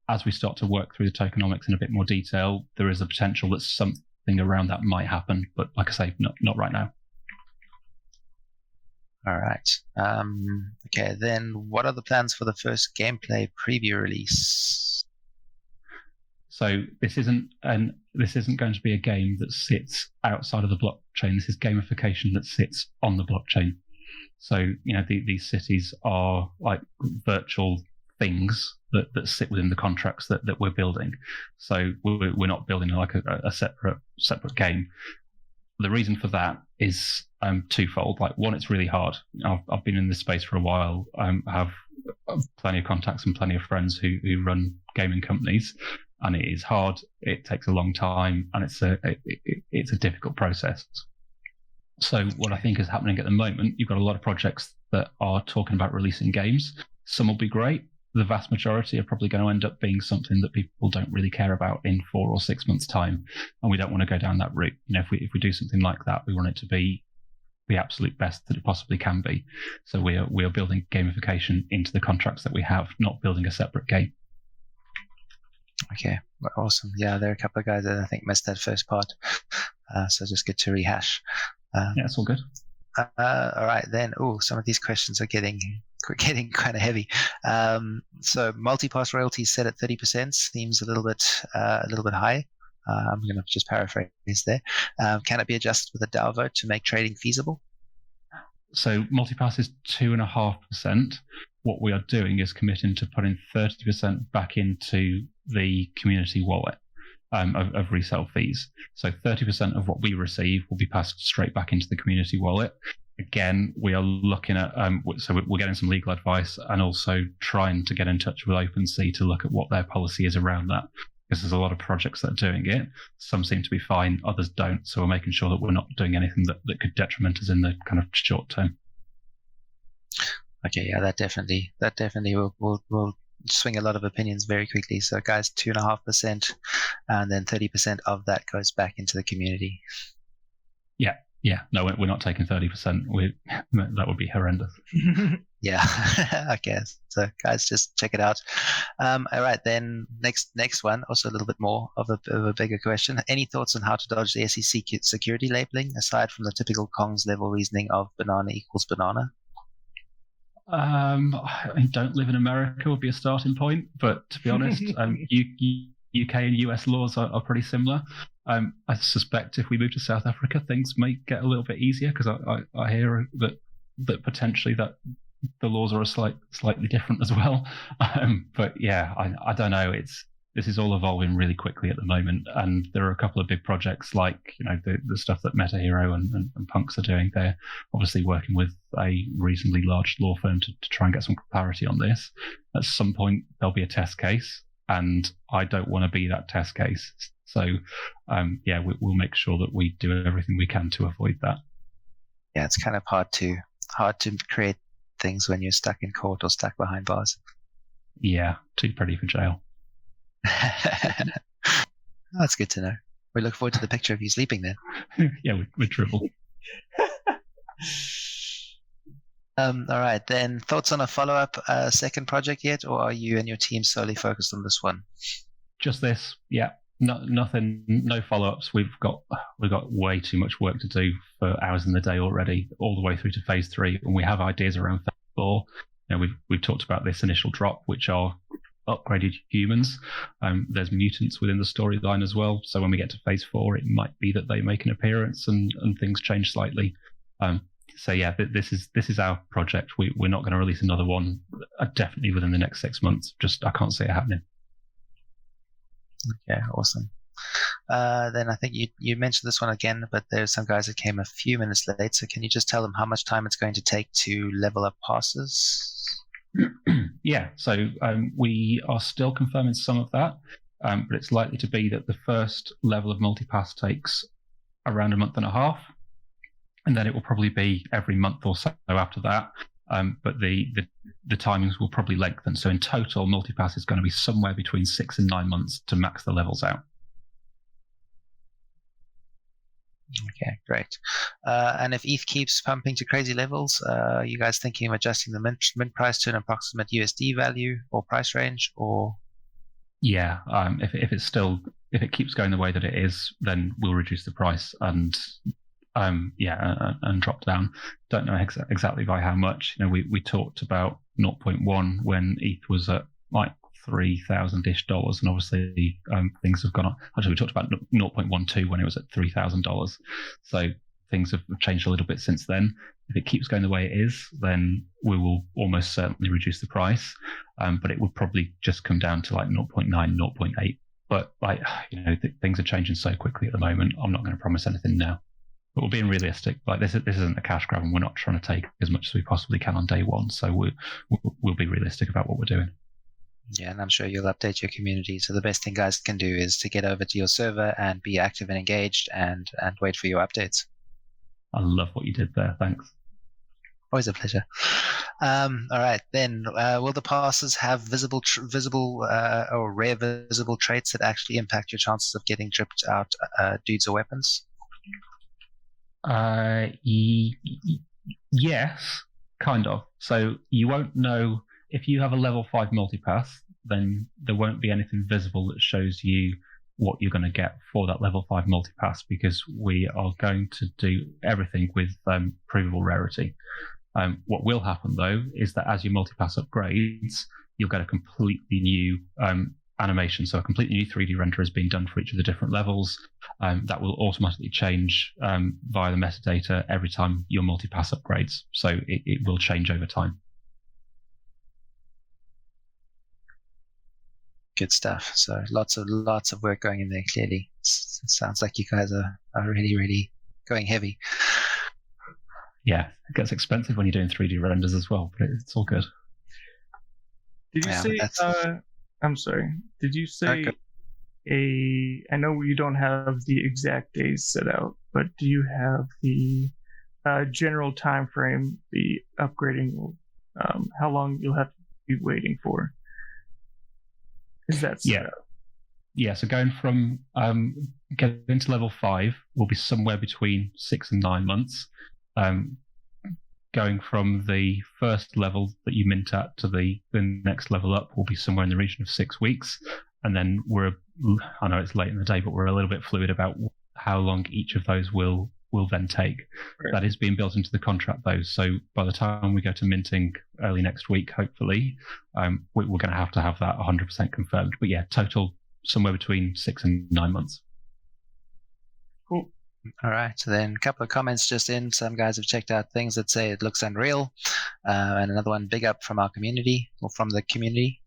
As we start to work through the tokenomics in a bit more detail, there is a potential that something around that might happen. But like I say, not right now. All right. Okay, then what are the plans for the first gameplay preview release? So this isn't going to be a game that sits outside of the blockchain. This is gamification that sits on the blockchain. So these cities are like virtual things that sit within the contracts that we're building. So we're not building like a separate game. The reason for that is twofold. Like, one, it's really hard. I've been in this space for a while. I have plenty of contacts and plenty of friends who run gaming companies, and it is hard. It takes a long time, and it's a difficult process. So what I think is happening at the moment, you've got a lot of projects that are talking about releasing games. Some will be great. The vast majority are probably going to end up being something that people don't really care about in 4 or 6 months' time, and we don't want to go down that route. If we do something like that, we want it to be the absolute best that it possibly can be. So we are building gamification into the contracts that we have, not building a separate game. Okay, awesome. Yeah, there are a couple of guys that I think missed that first part, so just good to rehash. Yeah, it's all good. All right, then. Oh, some of these questions are getting kind of heavy. So multi-pass royalties set at 30% seems a little bit high. I'm going to just paraphrase there. Can it be adjusted with a DAO vote to make trading feasible? So multi-pass is 2.5%. What we are doing is committing to putting 30% back into the community wallet of resale fees. So 30% of what we receive will be passed straight back into the community wallet. Again, we are looking at, so we're getting some legal advice and also trying to get in touch with OpenSea to look at what their policy is around that. Because there's a lot of projects that are doing it. Some seem to be fine, others don't. So we're making sure that we're not doing anything that could detriment us in the kind of short term. Okay, yeah, that definitely will swing a lot of opinions very quickly. So guys, 2.5%, and then 30% of that goes back into the community. Yeah, no, we're not taking 30%. That would be horrendous. Yeah. Okay. So guys, just check it out. All right, then next one, also a little bit more of a bigger question. Any thoughts on how to dodge the SEC security labeling aside from the typical Kong's level reasoning of banana equals banana? I mean, don't live in America would be a starting point, but to be honest, UK and US laws are pretty similar. I suspect if we move to South Africa, things may get a little bit easier because I hear that potentially that the laws are slightly different as well. But yeah, I don't know. This is all evolving really quickly at the moment, and there are a couple of big projects like the stuff that Meta Hero and Punks are doing. They're obviously working with a reasonably large law firm to try and get some clarity on this. At some point, there'll be a test case, and I don't want to be that test case. So, yeah, we'll make sure that we do everything we can to avoid that. Yeah, it's kind of hard to create things when you're stuck in court or stuck behind bars. Yeah, too pretty for jail. That's good to know. We look forward to the picture of you sleeping there. Yeah, with dribble. All right, then thoughts on a follow-up second project yet, or are you and your team solely focused on this one? Just this, yeah. nothing, no follow-ups. We've got way too much work to do for hours in the day already, all the way through to phase 3, and we have ideas around phase 4. We've talked about this initial drop, which are upgraded humans. There's mutants within the storyline as well. So when we get to phase 4, it might be that they make an appearance and things change slightly. So yeah, this is our project. We're not going to release another one definitely within the next 6 months. Just I can't see it happening. Okay, awesome. Then I think you mentioned this one again, but there's some guys that came a few minutes late. So can you just tell them how much time it's going to take to level up passes? Yeah, so we are still confirming some of that, but it's likely to be that the first level of multipass takes around a month and a half, and then it will probably be every month or so after that. But the timings will probably lengthen. So in total, multipass is going to be somewhere between 6 and 9 months to max the levels out. Okay, great. And if ETH keeps pumping to crazy levels, are you guys thinking of adjusting the mint price to an approximate USD value or price range, or? Yeah, if it keeps going the way that it is, then we'll reduce the price and drop down. Don't know exactly by how much. We talked about 0.1 when ETH was at like $3,000-ish, and obviously things have gone up. Actually, we talked about 0.12 when it was at $3,000. So things have changed a little bit since then. If it keeps going the way it is, then we will almost certainly reduce the price. But it would probably just come down to like 0.9, 0.8. But things are changing so quickly at the moment. I'm not going to promise anything now. But we're being realistic. Like this isn't a cash grab, and we're not trying to take as much as we possibly can on day one. So we'll be realistic about what we're doing. Yeah, and I'm sure you'll update your community. So the best thing guys can do is to get over to your server and be active and engaged, and wait for your updates. I love what you did there. Thanks. Always a pleasure. All right, then will the passes have visible or rare visible traits that actually impact your chances of getting dripped out dudes or weapons? Yes, kind of. So you won't know if you have a level 5 multipass, then there won't be anything visible that shows you what you're going to get for that level 5 multipass, because we are going to do everything with provable rarity. What will happen though is that as your multipass upgrades, you'll get a completely new animation. So a completely new 3D render is being done for each of the different levels. That will automatically change via the metadata every time your multipass upgrades. So it will change over time. Good stuff. So lots of work going in there. Clearly, it sounds like you guys are really, really going heavy. Yeah, it gets expensive when you're doing 3D renders as well, but it's all good. Did you say? I'm sorry. Did you say I know you don't have the exact days set out, but do you have the general time frame, the upgrading, how long you'll have to be waiting for? Is that set out? Yeah, so going from getting to level 5 will be somewhere between 6 and 9 months. Going from the first level that you mint at to the next level up will be somewhere in the region of 6 weeks. And then I know it's late in the day, but we're a little bit fluid about how long each of those will then take. Right. That is being built into the contract though. So by the time we go to minting early next week, hopefully, we're going to have that 100% confirmed. But yeah, total somewhere between 6 and 9 months. Cool. All right, so then a couple of comments just in. Some guys have checked out things that say it looks unreal, and another one, big up from our community, or from the community.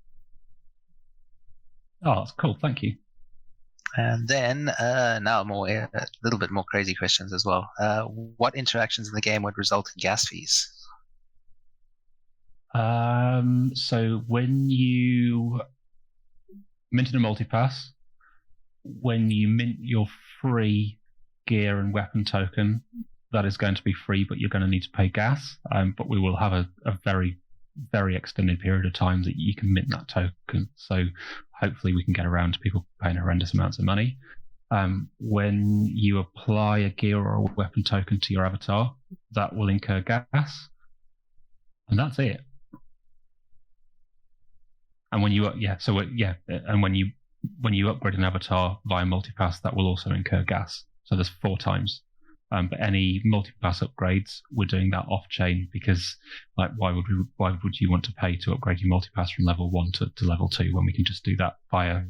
Oh, that's cool. Thank you. And then now a little bit more crazy questions as well. What interactions in the game would result in gas fees? So when you mint in a multipass, when you mint your free gear and weapon token, that is going to be free, but you're going to need to pay gas. But we will have a very, very extended period of time that you can mint that token. So hopefully we can get around to people paying horrendous amounts of money. When you apply a gear or a weapon token to your avatar, that will incur gas. And that's it. And when you, and when you when you upgrade an avatar via multipass, that will also incur gas. So there's 4 times. But any multipass upgrades, we're doing that off chain because, like, why would you want to pay to upgrade your multipass from level 1 to level 2 when we can just do that via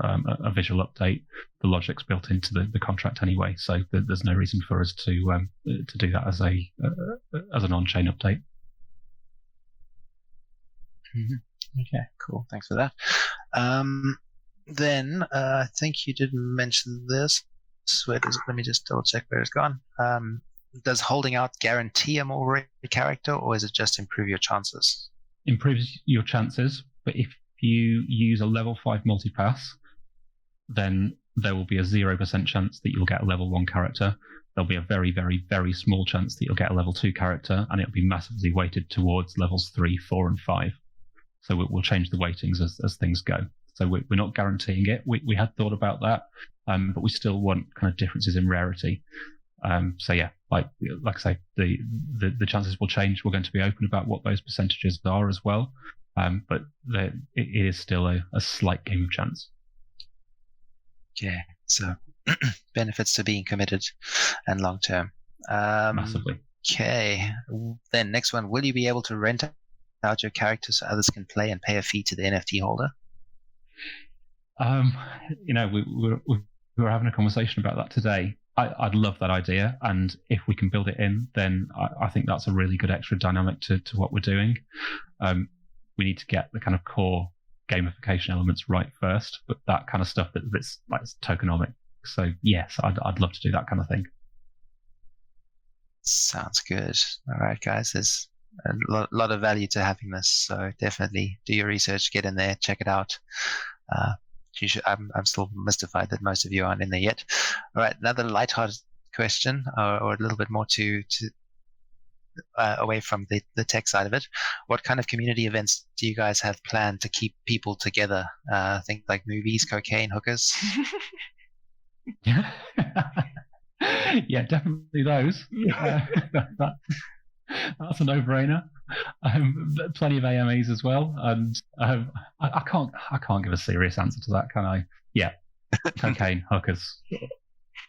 a visual update? The logic's built into the contract anyway, so there's no reason for us to do that as an on-chain update. Mm-hmm. Okay, cool. Thanks for that. Then I think you didn't mention this. Where does it? Let me just double check where it's gone. Does holding out guarantee a more rare character, or is it just improve your chances? Improves your chances, but if you use a level 5 multipass, then there will be a 0% chance that you'll get a level 1 character. There'll be a very, very, very small chance that you'll get a level 2 character, and it'll be massively weighted towards levels 3, 4, and 5. So we'll change the weightings as things go. So we're not guaranteeing it. We had thought about that, but we still want kind of differences in rarity. So yeah, like I say, the chances will change. We're going to be open about what those percentages are as well, but it is still a slight game of chance. Okay, so benefits to being committed and long term. Massively. Okay, then next one. Will you be able to rent out your character so others can play and pay a fee to the NFT holder? We were having a conversation about that today. I'd love that idea, and if we can build it in, then I think that's a really good extra dynamic to what we're doing. We need to get the kind of core gamification elements right first, but that kind of stuff that's like tokenomic. So yes, I'd love to do that kind of thing. Sounds good. All right, guys, there's a lot of value to having this, so definitely do your research, get in there, check it out. I'm still mystified that most of you aren't in there yet. All right, another lighthearted question, or a little bit more to away from the tech side of it. What kind of community events do you guys have planned to keep people together? Think like movies, cocaine, hookers. Yeah, yeah, definitely those. That's a no-brainer. Plenty of AMAs as well, and I can't give a serious answer to that, can I? Yeah, cocaine, hookers,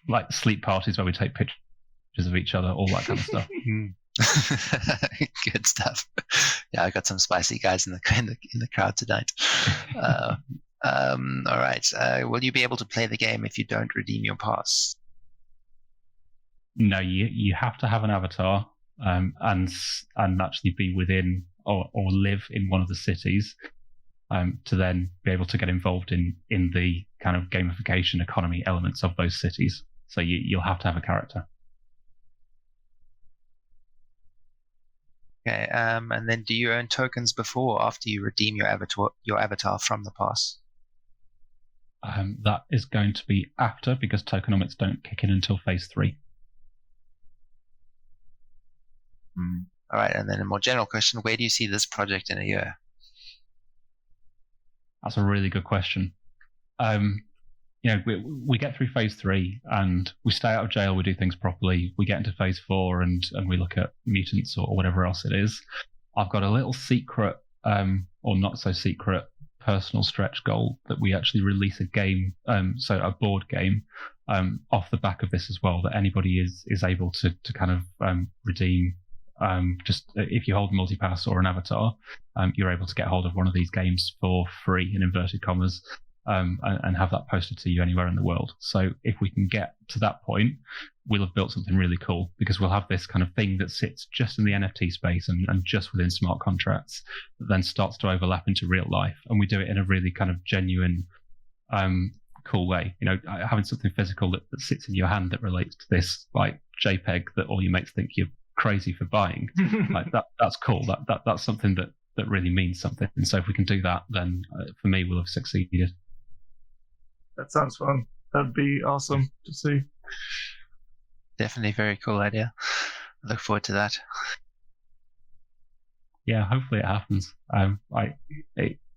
like sleep parties where we take pictures of each other, all that kind of stuff. Good stuff. Yeah, I got some spicy guys in the crowd tonight. All right. Will you be able to play the game if you don't redeem your pass? No, you have to have an avatar. And actually be within or live in one of the cities to then be able to get involved in the kind of gamification economy elements of those cities. So you'll have to have a character. Okay, and then do you earn tokens before or after you redeem your avatar from the pass? That is going to be after, because tokenomics don't kick in until phase 3. All right, and then a more general question: where do you see this project in a year? That's a really good question. We get through phase 3 and we stay out of jail, we do things properly. We get into phase 4 and we look at mutants or whatever else it is. I've got a little secret, or not so secret, personal stretch goal that we actually release a game, so a board game, off the back of this as well, that anybody is able to kind of redeem. Just if you hold a multipass or an avatar, you're able to get hold of one of these games for free, in inverted commas, and have that posted to you anywhere in the world. So if we can get to that point, we'll have built something really cool, because we'll have this kind of thing that sits just in the NFT space and just within smart contracts, that then starts to overlap into real life. And we do it in a really kind of genuine, cool way. Having something physical that sits in your hand that relates to this like JPEG that all your mates think you're crazy for buying. Like that's cool. That's something that really means something. And so if we can do that, then for me, we'll have succeeded. That sounds fun. That'd be awesome to see. Definitely very cool idea. I look forward to that. Yeah, hopefully it happens.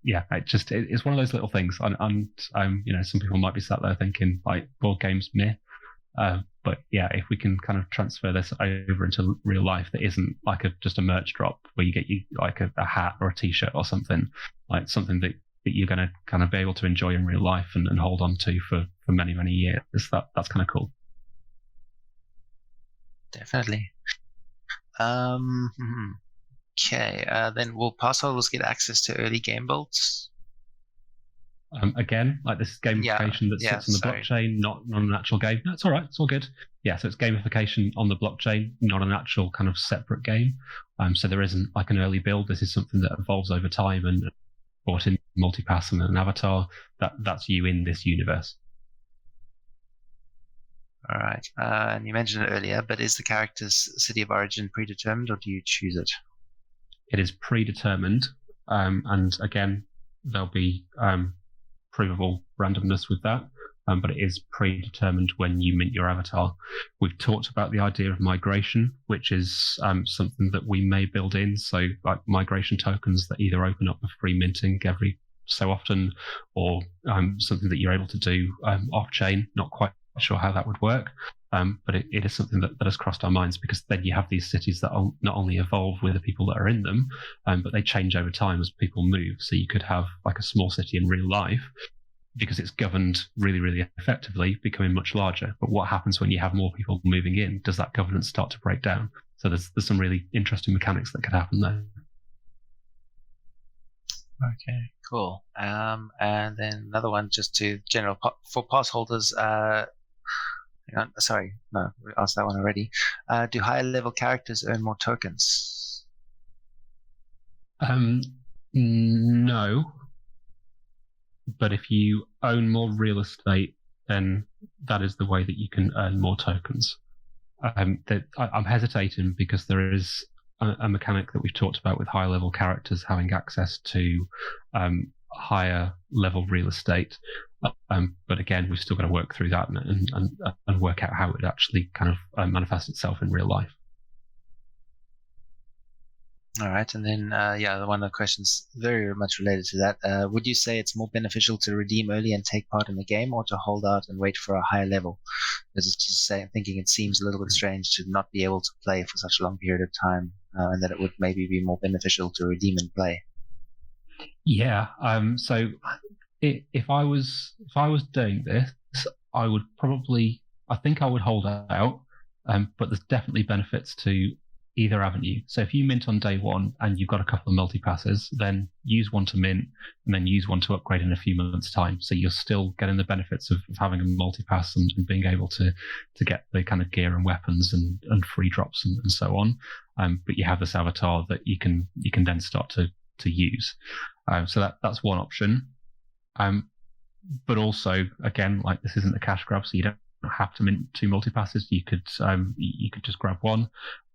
It's one of those little things, and some people might be sat there thinking like board games meh. But yeah, if we can kind of transfer this over into real life, that isn't like just a merch drop where you get like a hat or a t-shirt or something, like something that that you're going to kind of be able to enjoy in real life and hold on to for many, many years. That's kind of cool. Definitely. Okay. Then will pass holders get access to early game builds? Again, like this is gamification that sits on the blockchain, not an actual game. No, it's all right. It's all good. Yeah, so it's gamification on the blockchain, not an actual kind of separate game. So there isn't like an early build. This is something that evolves over time and brought in multipass and an avatar. That's you in this universe. All right. And you mentioned it earlier, but is the character's city of origin predetermined, or do you choose it? It is predetermined, and again, there'll be provable randomness with that, but it is predetermined when you mint your avatar. We've talked about the idea of migration, which is something that we may build in, so like migration tokens that either open up for free minting every so often, or something that you're able to do off-chain. Not quite sure how that would work, but it is something that has crossed our minds, because then you have these cities that not only evolve with the people that are in them, but they change over time as people move. So you could have like a small city in real life, because it's governed really, really effectively, becoming much larger. But what happens when you have more people moving in? Does that governance start to break down? So there's some really interesting mechanics that could happen there. Okay, cool. And then another one, just to general for pass holders. Sorry, no, we asked that one already. Do higher level characters earn more tokens? No. But if you own more real estate, then that is the way that you can earn more tokens. I'm hesitating because there is a mechanic that we've talked about with higher level characters having access to higher level real estate. But again, we've still got to work through that and work out how it actually kind of manifests itself in real life. All right, and then one of the questions very much related to that. Would you say it's more beneficial to redeem early and take part in the game, or to hold out and wait for a higher level? Because it's just I'm thinking it seems a little bit strange to not be able to play for such a long period of time, and that it would maybe be more beneficial to redeem and play. Yeah. So if I was doing this, I would I think I would hold out, but there's definitely benefits to either avenue. So if you mint on day one and you've got a couple of multi-passes, then use one to mint and then use one to upgrade in a few months' time. So you're still getting the benefits of having a multi-pass and being able to get the kind of gear and weapons and free drops and so on. But you have this avatar that you can then start to use. So that's one option. But also, again, like this isn't a cash grab, so you don't have to mint 2 multi-passes. You could just grab one.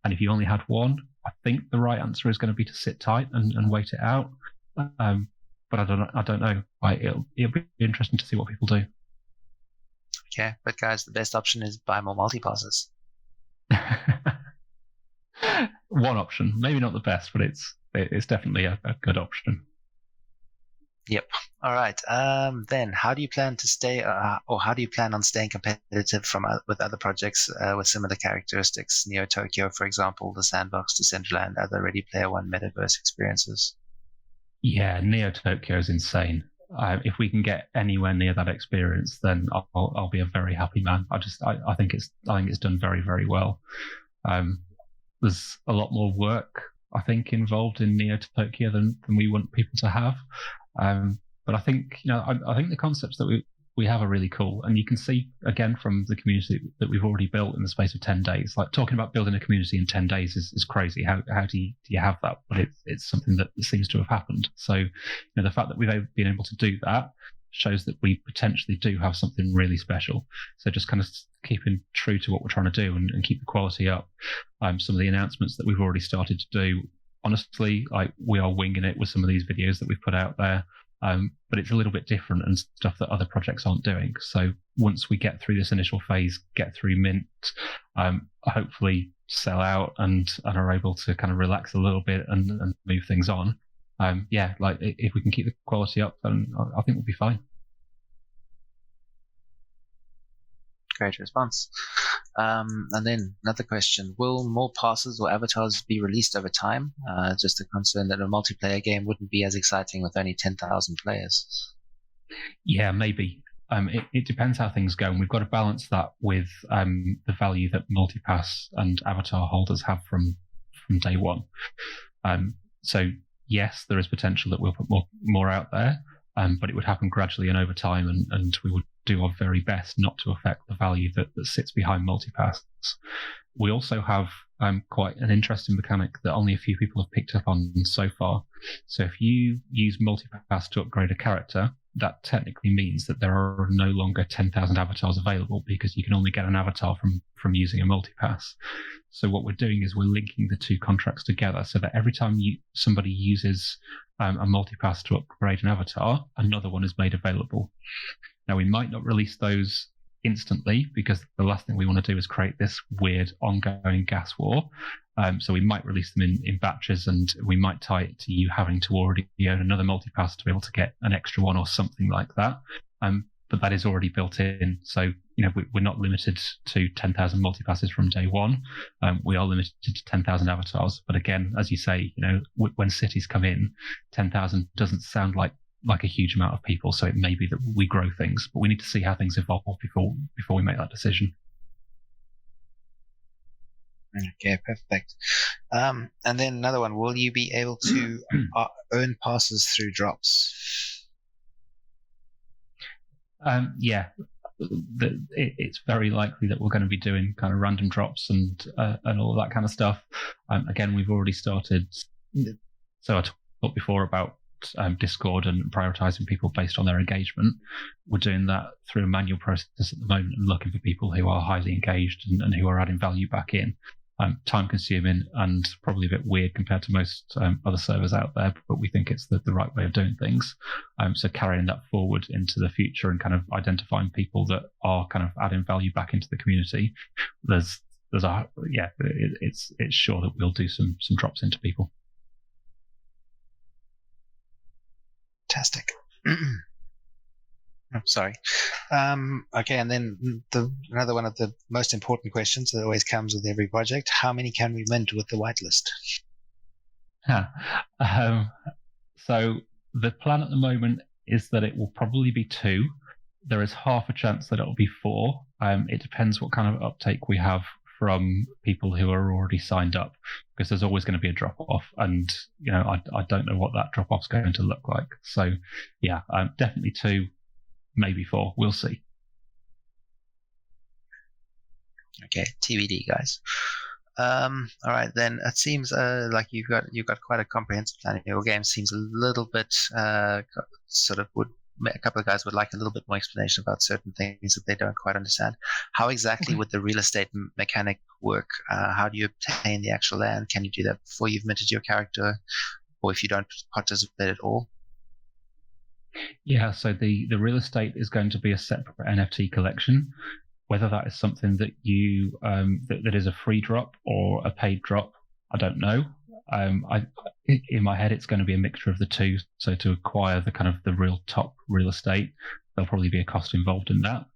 And if you only had one, I think the right answer is going to be to sit tight and wait it out. But I don't know. It'll be interesting to see what people do. Okay, but guys, the best option is buy more multi-passes. One option, maybe not the best, but it's definitely a good option. Yep. All right. Then, how do you plan to stay, or how do you plan on staying competitive with other projects with similar characteristics? Neo Tokyo, for example, the Sandbox, Decentraland, other Ready Player One metaverse experiences. Yeah, Neo Tokyo is insane. If we can get anywhere near that experience, then I'll be a very happy man. I think it's done very, very well. There's a lot more work, I think, involved in Neo Tokyo than we want people to have. But I think, I think the concepts that we have are really cool. And you can see, again, from the community that we've already built in the space of 10 days, like talking about building a community in 10 days is crazy. How do you have that? But it's something that seems to have happened. So, the fact that we've been able to do that shows that we potentially do have something really special. So just kind of keeping true to what we're trying to do and keep the quality up. Some of the announcements that we've already started to do, honestly, like we are winging it with some of these videos that we've put out there. But it's a little bit different and stuff that other projects aren't doing. So once we get through this initial phase, get through mint, hopefully sell out and are able to kind of relax a little bit and move things on. Like if we can keep the quality up, then I think we'll be fine. Great response. And then another question: will more passes or avatars be released over time? Just a concern that a multiplayer game wouldn't be as exciting with only 10,000 players. Yeah, maybe. It depends how things go, and we've got to balance that with the value that multipass and avatar holders have from day one. So yes, there is potential that we'll put more out there, but it would happen gradually and over time, and we would do our very best not to affect the value that sits behind multipass. We also have quite an interesting mechanic that only a few people have picked up on so far. So if you use multipass to upgrade a character, that technically means that there are no longer 10,000 avatars available, because you can only get an avatar from using a multipass. So what we're doing is we're linking the two contracts together, so that every time somebody uses a multipass to upgrade an avatar, another one is made available. Now, we might not release those instantly, because the last thing we want to do is create this weird ongoing gas war. So we might release them in batches, and we might tie it to you having to already own another multipass to be able to get an extra one or something like that. But that is already built in. So, we're not limited to 10,000 multipasses from day one. We are limited to 10,000 avatars. But again, as you say, when cities come in, 10,000 doesn't sound like a huge amount of people. So it may be that we grow things, but we need to see how things evolve before we make that decision. Okay, perfect. And then another one: will you be able to earn passes through drops? Yeah, it's very likely that we're going to be doing kind of random drops and all that kind of stuff. Again, we've already started. So I talked before about Discord and prioritizing people based on their engagement. We're doing that through a manual process at the moment and looking for people who are highly engaged and who are adding value back in. Time consuming and probably a bit weird compared to most other servers out there, but we think it's the right way of doing things. So carrying that forward into the future and kind of identifying people that are kind of adding value back into the community, it's sure that we'll do some drops into people. Fantastic. I'm sorry. Okay, and then another one of the most important questions that always comes with every project: how many can we mint with the whitelist? So the plan at the moment is that it will probably be 2. There is half a chance that it will be 4. It depends what kind of uptake we have from people who are already signed up, because there's always going to be a drop off, and I don't know what that drop off is going to look like. So yeah, definitely 2, maybe 4. We'll see. Okay, TBD, guys. All right, then it seems like you've got quite a comprehensive plan. Your game seems a little bit sort of a couple of guys would like a little bit more explanation about certain things that they don't quite understand. How exactly would the real estate mechanic work? How do you obtain the actual land? Can you do that before you've minted your character, or if you don't participate at all? Yeah, so the real estate is going to be a separate NFT collection. Whether that is something that you that is a free drop or a paid drop, I don't know. In my head, it's going to be a mixture of the two. So to acquire the kind of the real top real estate, there'll probably be a cost involved in that.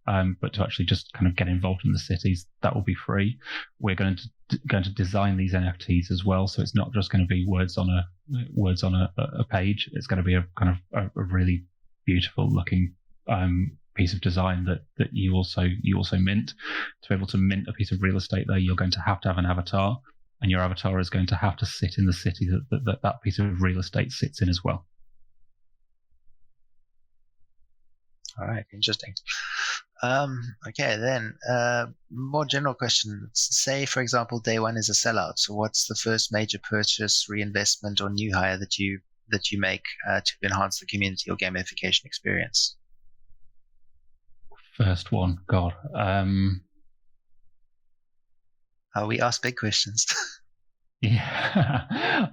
But to actually just kind of get involved in the cities, that will be free. We're going to design these NFTs as well, so it's not just going to be words on a page. It's going to be a kind of a really beautiful looking piece of design that you also mint. To be able to mint a piece of real estate there, you're going to have an avatar. And your avatar is going to have to sit in the city that piece of real estate sits in as well. All right, interesting. Okay, then more general question. Say, for example, day one is a sellout. So what's the first major purchase, reinvestment, or new hire that you make to enhance the community or gamification experience? First one, God. We ask big questions. Yeah,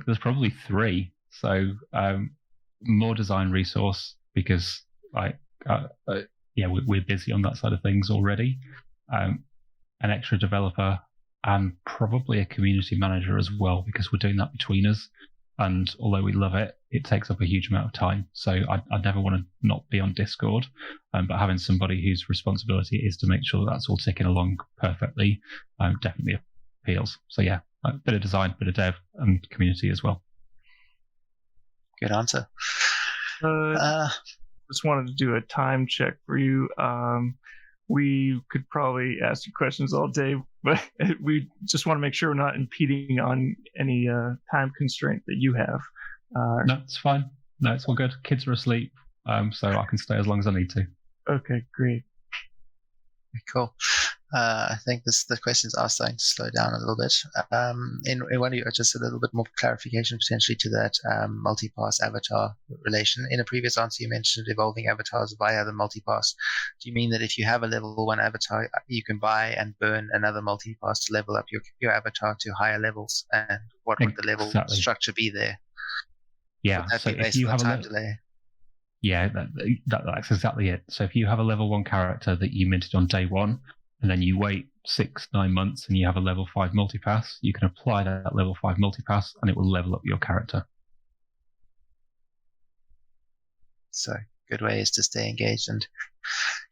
there's probably 3. So more design resource, because we're busy on that side of things already. An extra developer, and probably a community manager as well, because we're doing that between us. and although we love it, it takes up a huge amount of time. So I never want to not be on Discord, but having somebody whose responsibility is to make sure that's all ticking along perfectly definitely appeals. So yeah, a bit of design, bit of dev, and community as well. Good answer. Just wanted to do a time check for you. We could probably ask you questions all day, but we just want to make sure we're not impeding on any time constraint that you have. No, it's fine. No, it's all good. Kids are asleep, so I can stay as long as I need to. Okay, great. Cool. I think the questions are starting to slow down a little bit. In one of you, just a little bit more clarification potentially to that multipass avatar relation. In a previous answer, you mentioned evolving avatars via the multipass. Do you mean that if you have a level 1 avatar, you can buy and burn another multipass to level up your avatar to higher levels? And what would the level structure be there? Yeah, would that so be based if you on have time a delay? Yeah, that's exactly it. So if you have a level 1 character that you minted on day 1, and then you wait 6-9 months and you have a level 5 multipass, you can apply that level 5 multipass and it will level up your character. So good way is to stay engaged and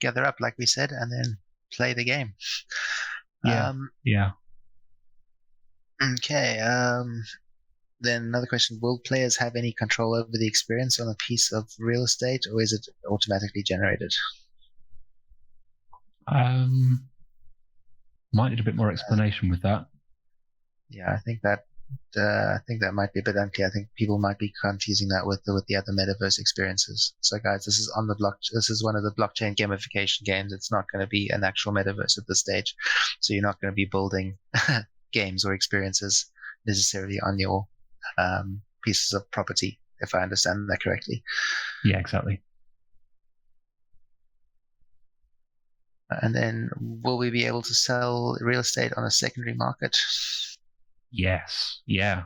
gather up, like we said, and then play the game. Yeah. Okay. Then another question, will players have any control over the experience on a piece of real estate, or is it automatically generated? Might need a bit more explanation with that. Yeah, I think that might be a bit unclear. I think people might be confusing that with the other metaverse experiences. So guys, this is on the block. This is one of the blockchain gamification games. It's not going to be an actual metaverse at this stage. So you're not going to be building games or experiences necessarily on your pieces of property, if I understand that correctly. Yeah, exactly. And then will we be able to sell real estate on a secondary market? Yes. Yeah.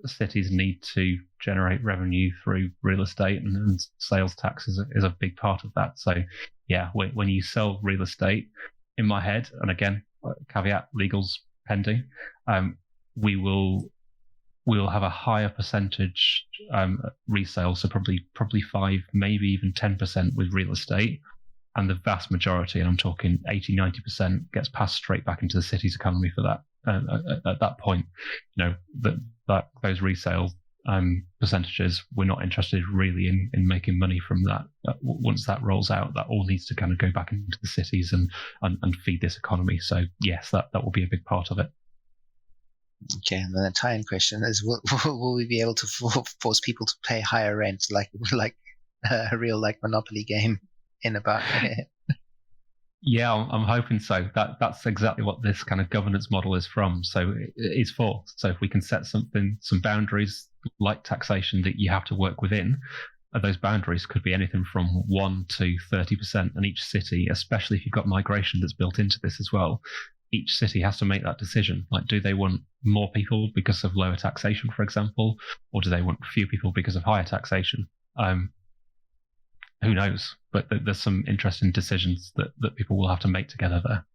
Cities need to generate revenue through real estate, and sales tax is a big part of that. So yeah, when you sell real estate, in my head, and again, caveat, legal's pending, we will have a higher percentage resale, so probably 5, maybe even 10% with real estate, and the vast majority, and I'm talking 80-90%, gets passed straight back into the city's economy for that. At that point, that those resale percentages, we're not interested really in making money from that. Once that rolls out, that all needs to kind of go back into the cities and feed this economy. So yes, that will be a big part of it. Okay, and then the tie-in question is: will we be able to force people to pay higher rent, like a real Monopoly game in about? Yeah, I'm hoping so. That's exactly what this kind of governance model is from. So it's for. So if we can set some boundaries like taxation that you have to work within, those boundaries could be anything from 1 to 30%, and each city, especially if you've got migration that's built into this as well, each city has to make that decision. Like, do they want more people because of lower taxation, for example, or do they want few people because of higher taxation? Who knows? But there's some interesting decisions that people will have to make together there.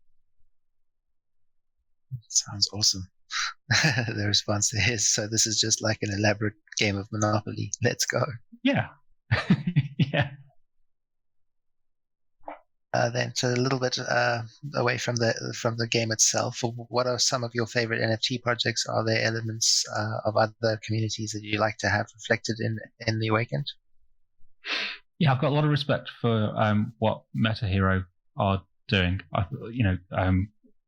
Sounds awesome. The response is, so this is just like an elaborate game of Monopoly. Let's go. Yeah. Yeah. Then, so a little bit away from the game itself, what are some of your favorite NFT projects? Are there elements of other communities that you like to have reflected in the Awakened? Yeah, I've got a lot of respect for what MetaHero are doing.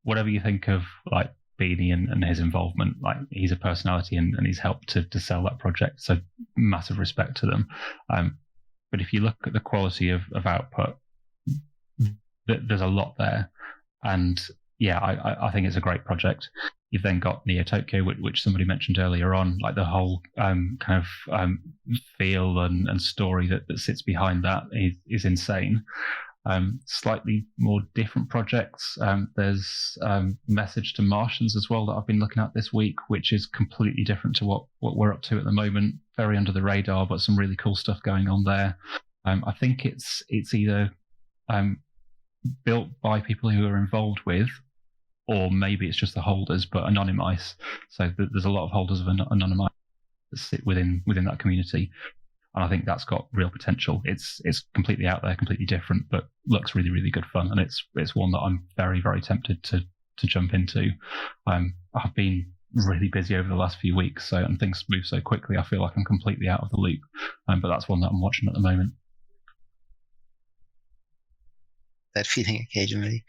Whatever you think of like Beanie and his involvement, like he's a personality and he's helped to sell that project. So massive respect to them. But if you look at the quality of output, there's a lot there. And yeah, I think it's a great project. You've then got Neo Tokyo, which somebody mentioned earlier on, like the whole feel and story that sits behind that is insane. Slightly more different projects. There's Message to Martians as well that I've been looking at this week, which is completely different to what we're up to at the moment. Very under the radar, but some really cool stuff going on there. I think it's either built by people who are involved with, or maybe it's just the holders, but anonymize. So there's a lot of holders of anonymize that sit within that community. And I think that's got real potential. It's completely out there, completely different, but looks really, really good fun. And it's one that I'm very, very tempted to jump into. I've been really busy over the last few weeks, and things move so quickly. I feel like I'm completely out of the loop. But that's one that I'm watching at the moment. That feeling occasionally.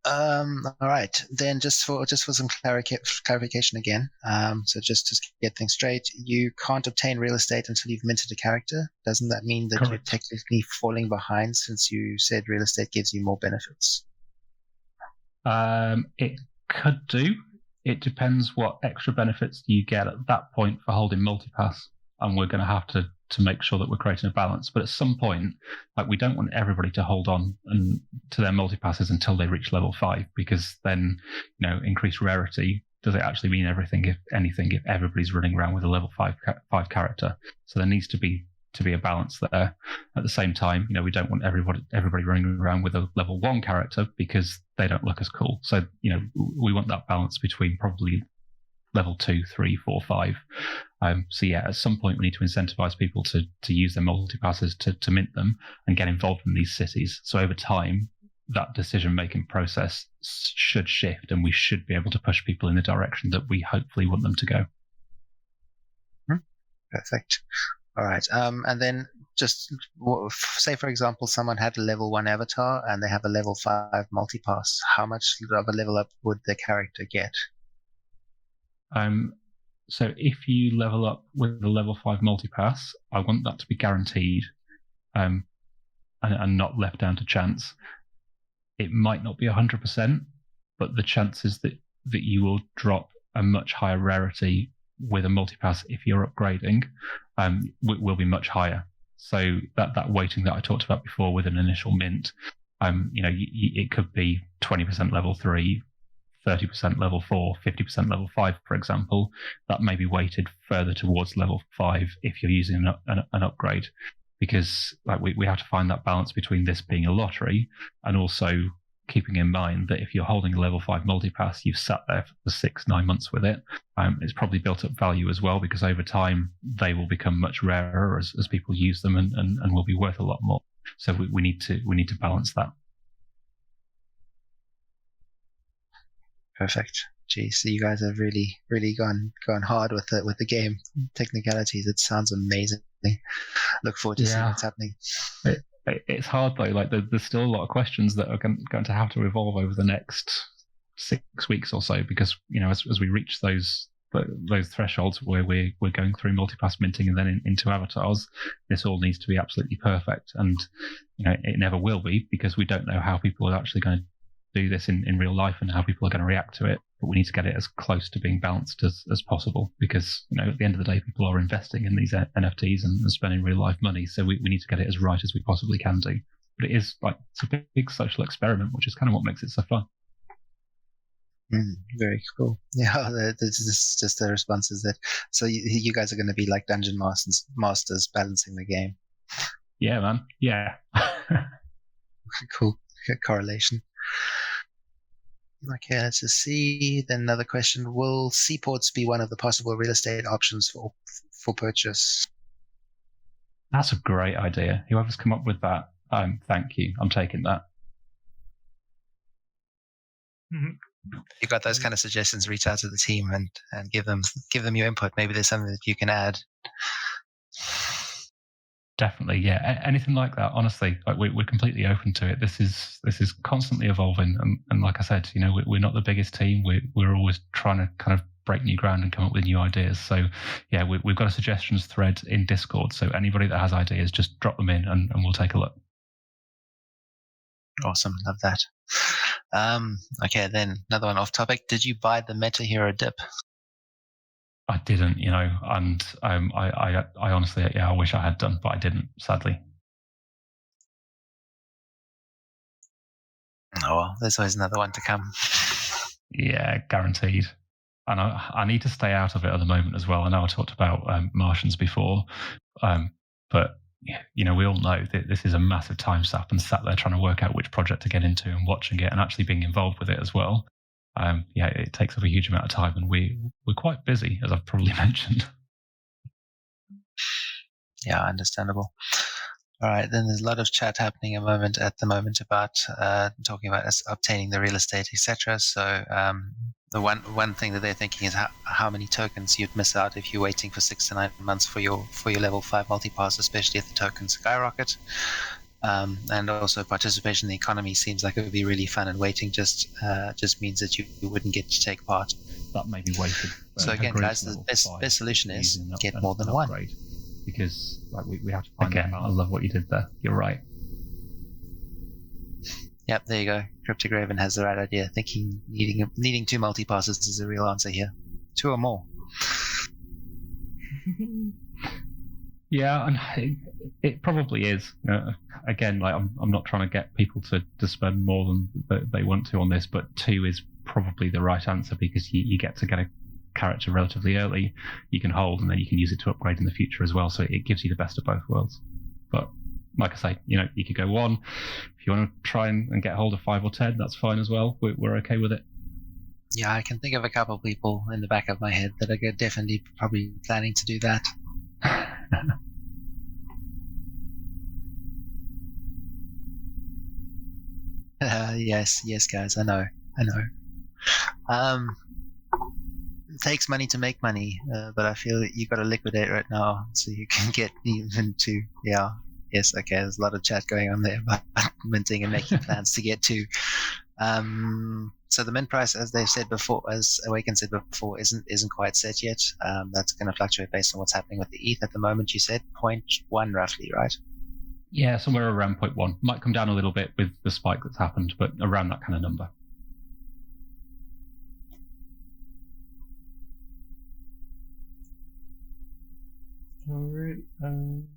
All right, then just for some clarification again. So just to get things straight, you can't obtain real estate until you've minted a character. Doesn't that mean that Correct. you're technically falling behind, since you said real estate gives you more benefits? It could do. It depends what extra benefits you get at that point for holding multipass, and we're going to have to make sure that we're creating a balance. But at some point, like, we don't want everybody to hold on and to their multipasses until they reach level 5, because then, increased rarity, does it actually mean everything? If anything, if everybody's running around with a level 5 character, so there needs to be a balance there. At the same time, we don't want everybody running around with a level 1 character, because they don't look as cool. So we want that balance between probably level 2, 3, 4, 5. So yeah, at some point we need to incentivize people to use their multipasses to mint them and get involved in these cities. So over time, that decision-making process should shift, and we should be able to push people in the direction that we hopefully want them to go. Perfect. All right. And then just say, for example, someone had a level 1 avatar and they have a level 5 multipass. How much of a level up would their character get? So if you level up with a level 5 multipass, I want that to be guaranteed, and not left down to chance. It might not be 100%, but the chances that you will drop a much higher rarity with a multipass if you're upgrading will be much higher. So that weighting that I talked about before with an initial mint, it could be 20% level 3, 30% level 4, 50% level 5, for example. That may be weighted further towards level 5 if you're using an upgrade, because we have to find that balance between this being a lottery and also keeping in mind that if you're holding a level 5 multipass, you've sat there for 6-9 months with it. It's probably built up value as well, because over time they will become much rarer as people use them and will be worth a lot more. So we need to balance that. Perfect. Geez, so you guys have really, really gone hard with the game technicalities. It sounds amazing. Look forward to seeing what's happening. It's hard though. Like there's still a lot of questions that are going to have to evolve over the next 6 weeks or so, because as we reach those thresholds where we're going through multipass minting and then into avatars, this all needs to be absolutely perfect, and it never will be, because we don't know how people are actually going to do this in real life and how people are going to react to it. But we need to get it as close to being balanced as possible, because at the end of the day, people are investing in these NFTs and spending real life money, so we need to get it as right as we possibly can do. But it is it's a big social experiment, which is kind of what makes it so fun. Very cool. Yeah, this is just the responses that. So you guys are going to be like dungeon masters balancing the game. Yeah, man. Yeah. Cool. Good correlation. Okay, let's just see. Then another question: will seaports be one of the possible real estate options for purchase? That's a great idea. Whoever's come up with that, thank you. I'm taking that. You got those kind of suggestions, reach out to the team and give them your input. Maybe there's something that you can add. Definitely, yeah. Anything like that, honestly, we're completely open to it. This is constantly evolving, and like I said, we're not the biggest team. We're always trying to kind of break new ground and come up with new ideas. So yeah, we've got a suggestions thread in Discord. So anybody that has ideas, just drop them in, and we'll take a look. Awesome, love that. Okay, then another one off topic. Did you buy the Meta Hero dip? I didn't, and I honestly, I wish I had done, but I didn't, sadly. Oh well, there's always another one to come. Yeah, guaranteed. And I need to stay out of it at the moment as well. I know I talked about Martians before, but we all know that this is a massive time sap, and sat there trying to work out which project to get into and watching it and actually being involved with it as well. It takes up a huge amount of time, and we're quite busy, as I've probably mentioned. Yeah, understandable. All right, then there's a lot of chat happening at the moment about talking about us obtaining the real estate, etc. So the one thing that they're thinking is how many tokens you'd miss out if you're waiting for 6 to 9 months for your level 5 multipass, especially if the tokens skyrocket. And also participation in the economy seems like it would be really fun, and waiting just means that you wouldn't get to take part. That may be weighted. So again, guys, the best solution is get more than one. Upgrade. Because we have to find again. I love what you did there. You're right. Yep, there you go. Cryptograven has the right idea. Thinking needing 2 multipasses is a real answer here. 2 or more. Yeah, and it probably is. Again, I'm not trying to get people to spend more than they want to on this, but 2 is probably the right answer, because you get to get a character relatively early, you can hold, and then you can use it to upgrade in the future as well, so it gives you the best of both worlds. But like I say, you could go 1. If you want to try and get hold of 5 or 10, that's fine as well. We're okay with it. Yeah, I can think of a couple of people in the back of my head that are definitely probably planning to do that. Yes, guys, I know. It takes money to make money, but I feel that you've got to liquidate right now so you can get even to, yes, okay, there's a lot of chat going on there about minting and making plans to get to. So the mint price, as they've said before, as Awaken said before, isn't quite set yet. That's going to fluctuate based on what's happening with the ETH at the moment. You said 0.1 roughly, right? Yeah, somewhere around 0.1. Might come down a little bit with the spike that's happened, but around that kind of number. All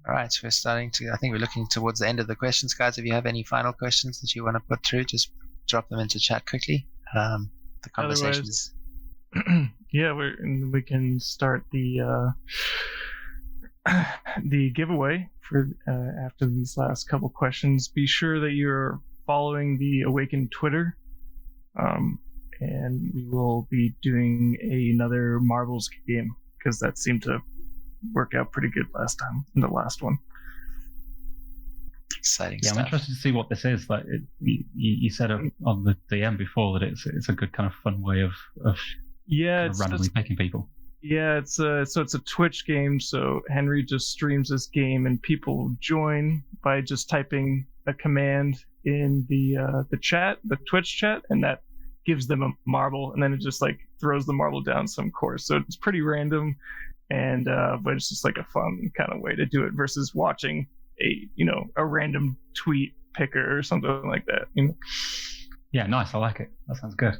right, so I think we're looking towards the end of the questions, guys. If you have any final questions that you want to put through, just drop them into chat quickly. The conversation is... Yeah, we can start the giveaway for after these last couple questions. Be sure that you're following the Awaken Twitter, and we will be doing another Marbles game, because that seemed to work out pretty good last time in the last one. Exciting stuff. I'm interested to see what this is. Like you said on the DM before that it's a good kind of fun way of randomly picking people. Yeah, it's a Twitch game. So Henry just streams this game, and people join by just typing a command in the chat, the Twitch chat, and that gives them a marble, and then it just like throws the marble down some course. So it's pretty random, and but it's just like a fun kind of way to do it versus watching a random tweet picker or something like that. Yeah, nice. I like it. That sounds good.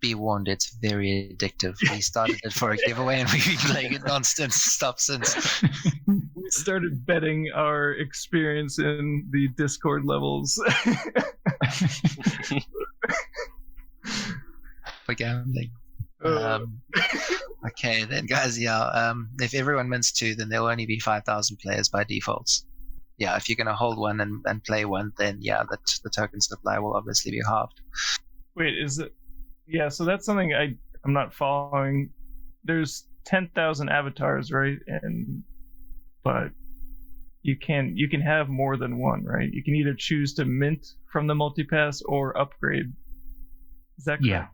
Be warned, it's very addictive. We started it for a giveaway, and we've been playing it non-stop since. We started betting our experience in the Discord levels. For gambling. Okay, then, guys. If everyone mints 2, then there'll only be 5,000 players by default. Yeah, if you're going to hold one and play one, then the token supply will obviously be halved. Wait, is it? Yeah, so that's something I'm not following. There's 10,000 avatars, right? But you can have more than one, right? You can either choose to mint from the multipass or upgrade. Is that correct?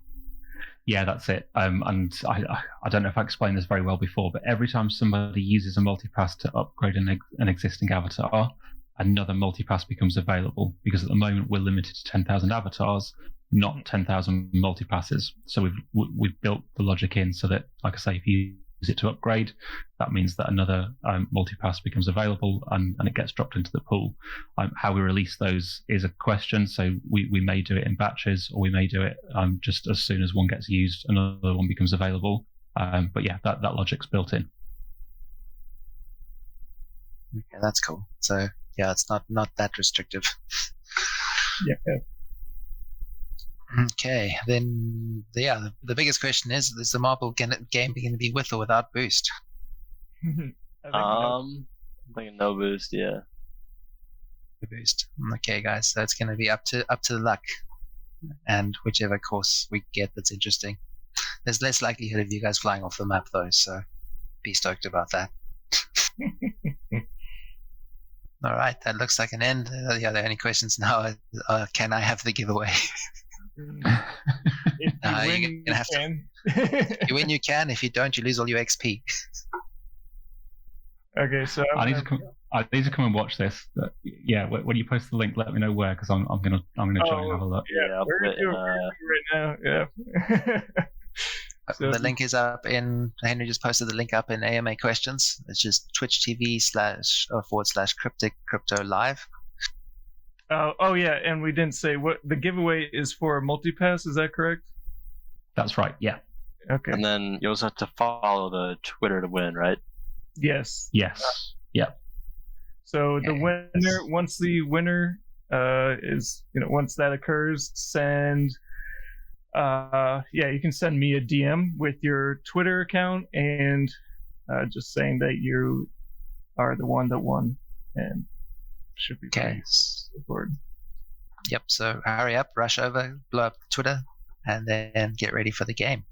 Yeah, that's it. And I don't know if I explained this very well before, but every time somebody uses a multipass to upgrade an existing avatar, another multipass becomes available, because at the moment we're limited to 10,000 avatars, not 10,000 multipasses. So we've built the logic in so that, like I say, if you use it to upgrade, that means that another multipass becomes available and it gets dropped into the pool. How we release those is a question. So we may do it in batches, or we may do it just as soon as one gets used, another one becomes available. But yeah, that logic's built in. Okay, that's cool. So yeah, it's not that restrictive. Yeah. Okay, then the biggest question is the marble game going to be with or without boost? Like a no boost, yeah. Boost. Okay, guys, so it's going to be up to the luck, and whichever course we get that's interesting. There's less likelihood of you guys flying off the map though, so be stoked about that. All right, that looks like an end. Are there any questions now? Can I have the giveaway? If you You're win, gonna have If you win, you can. If you don't, you lose all your XP. Okay, so I need to come and watch this. Yeah, when you post the link, let me know where, because I'm gonna join and have a look. Yeah, I'll we're put it in, right now. Yeah. So- The link is up in. Henry just posted the link up in AMA questions. It's just Twitch TV / cryptic crypto live. Oh yeah, and we didn't say what the giveaway is for multipass. Is that correct? That's right. Yeah. Okay. And then you also have to follow the Twitter to win, right? Yes. Yes. Yeah. So the Okay. winner, once the winner is, once that occurs, send. You can send me a DM with your Twitter account and just saying that you are the one that won, and should be Okay. straightforward. Yep. So hurry up, rush over, blow up Twitter, and then get ready for the game.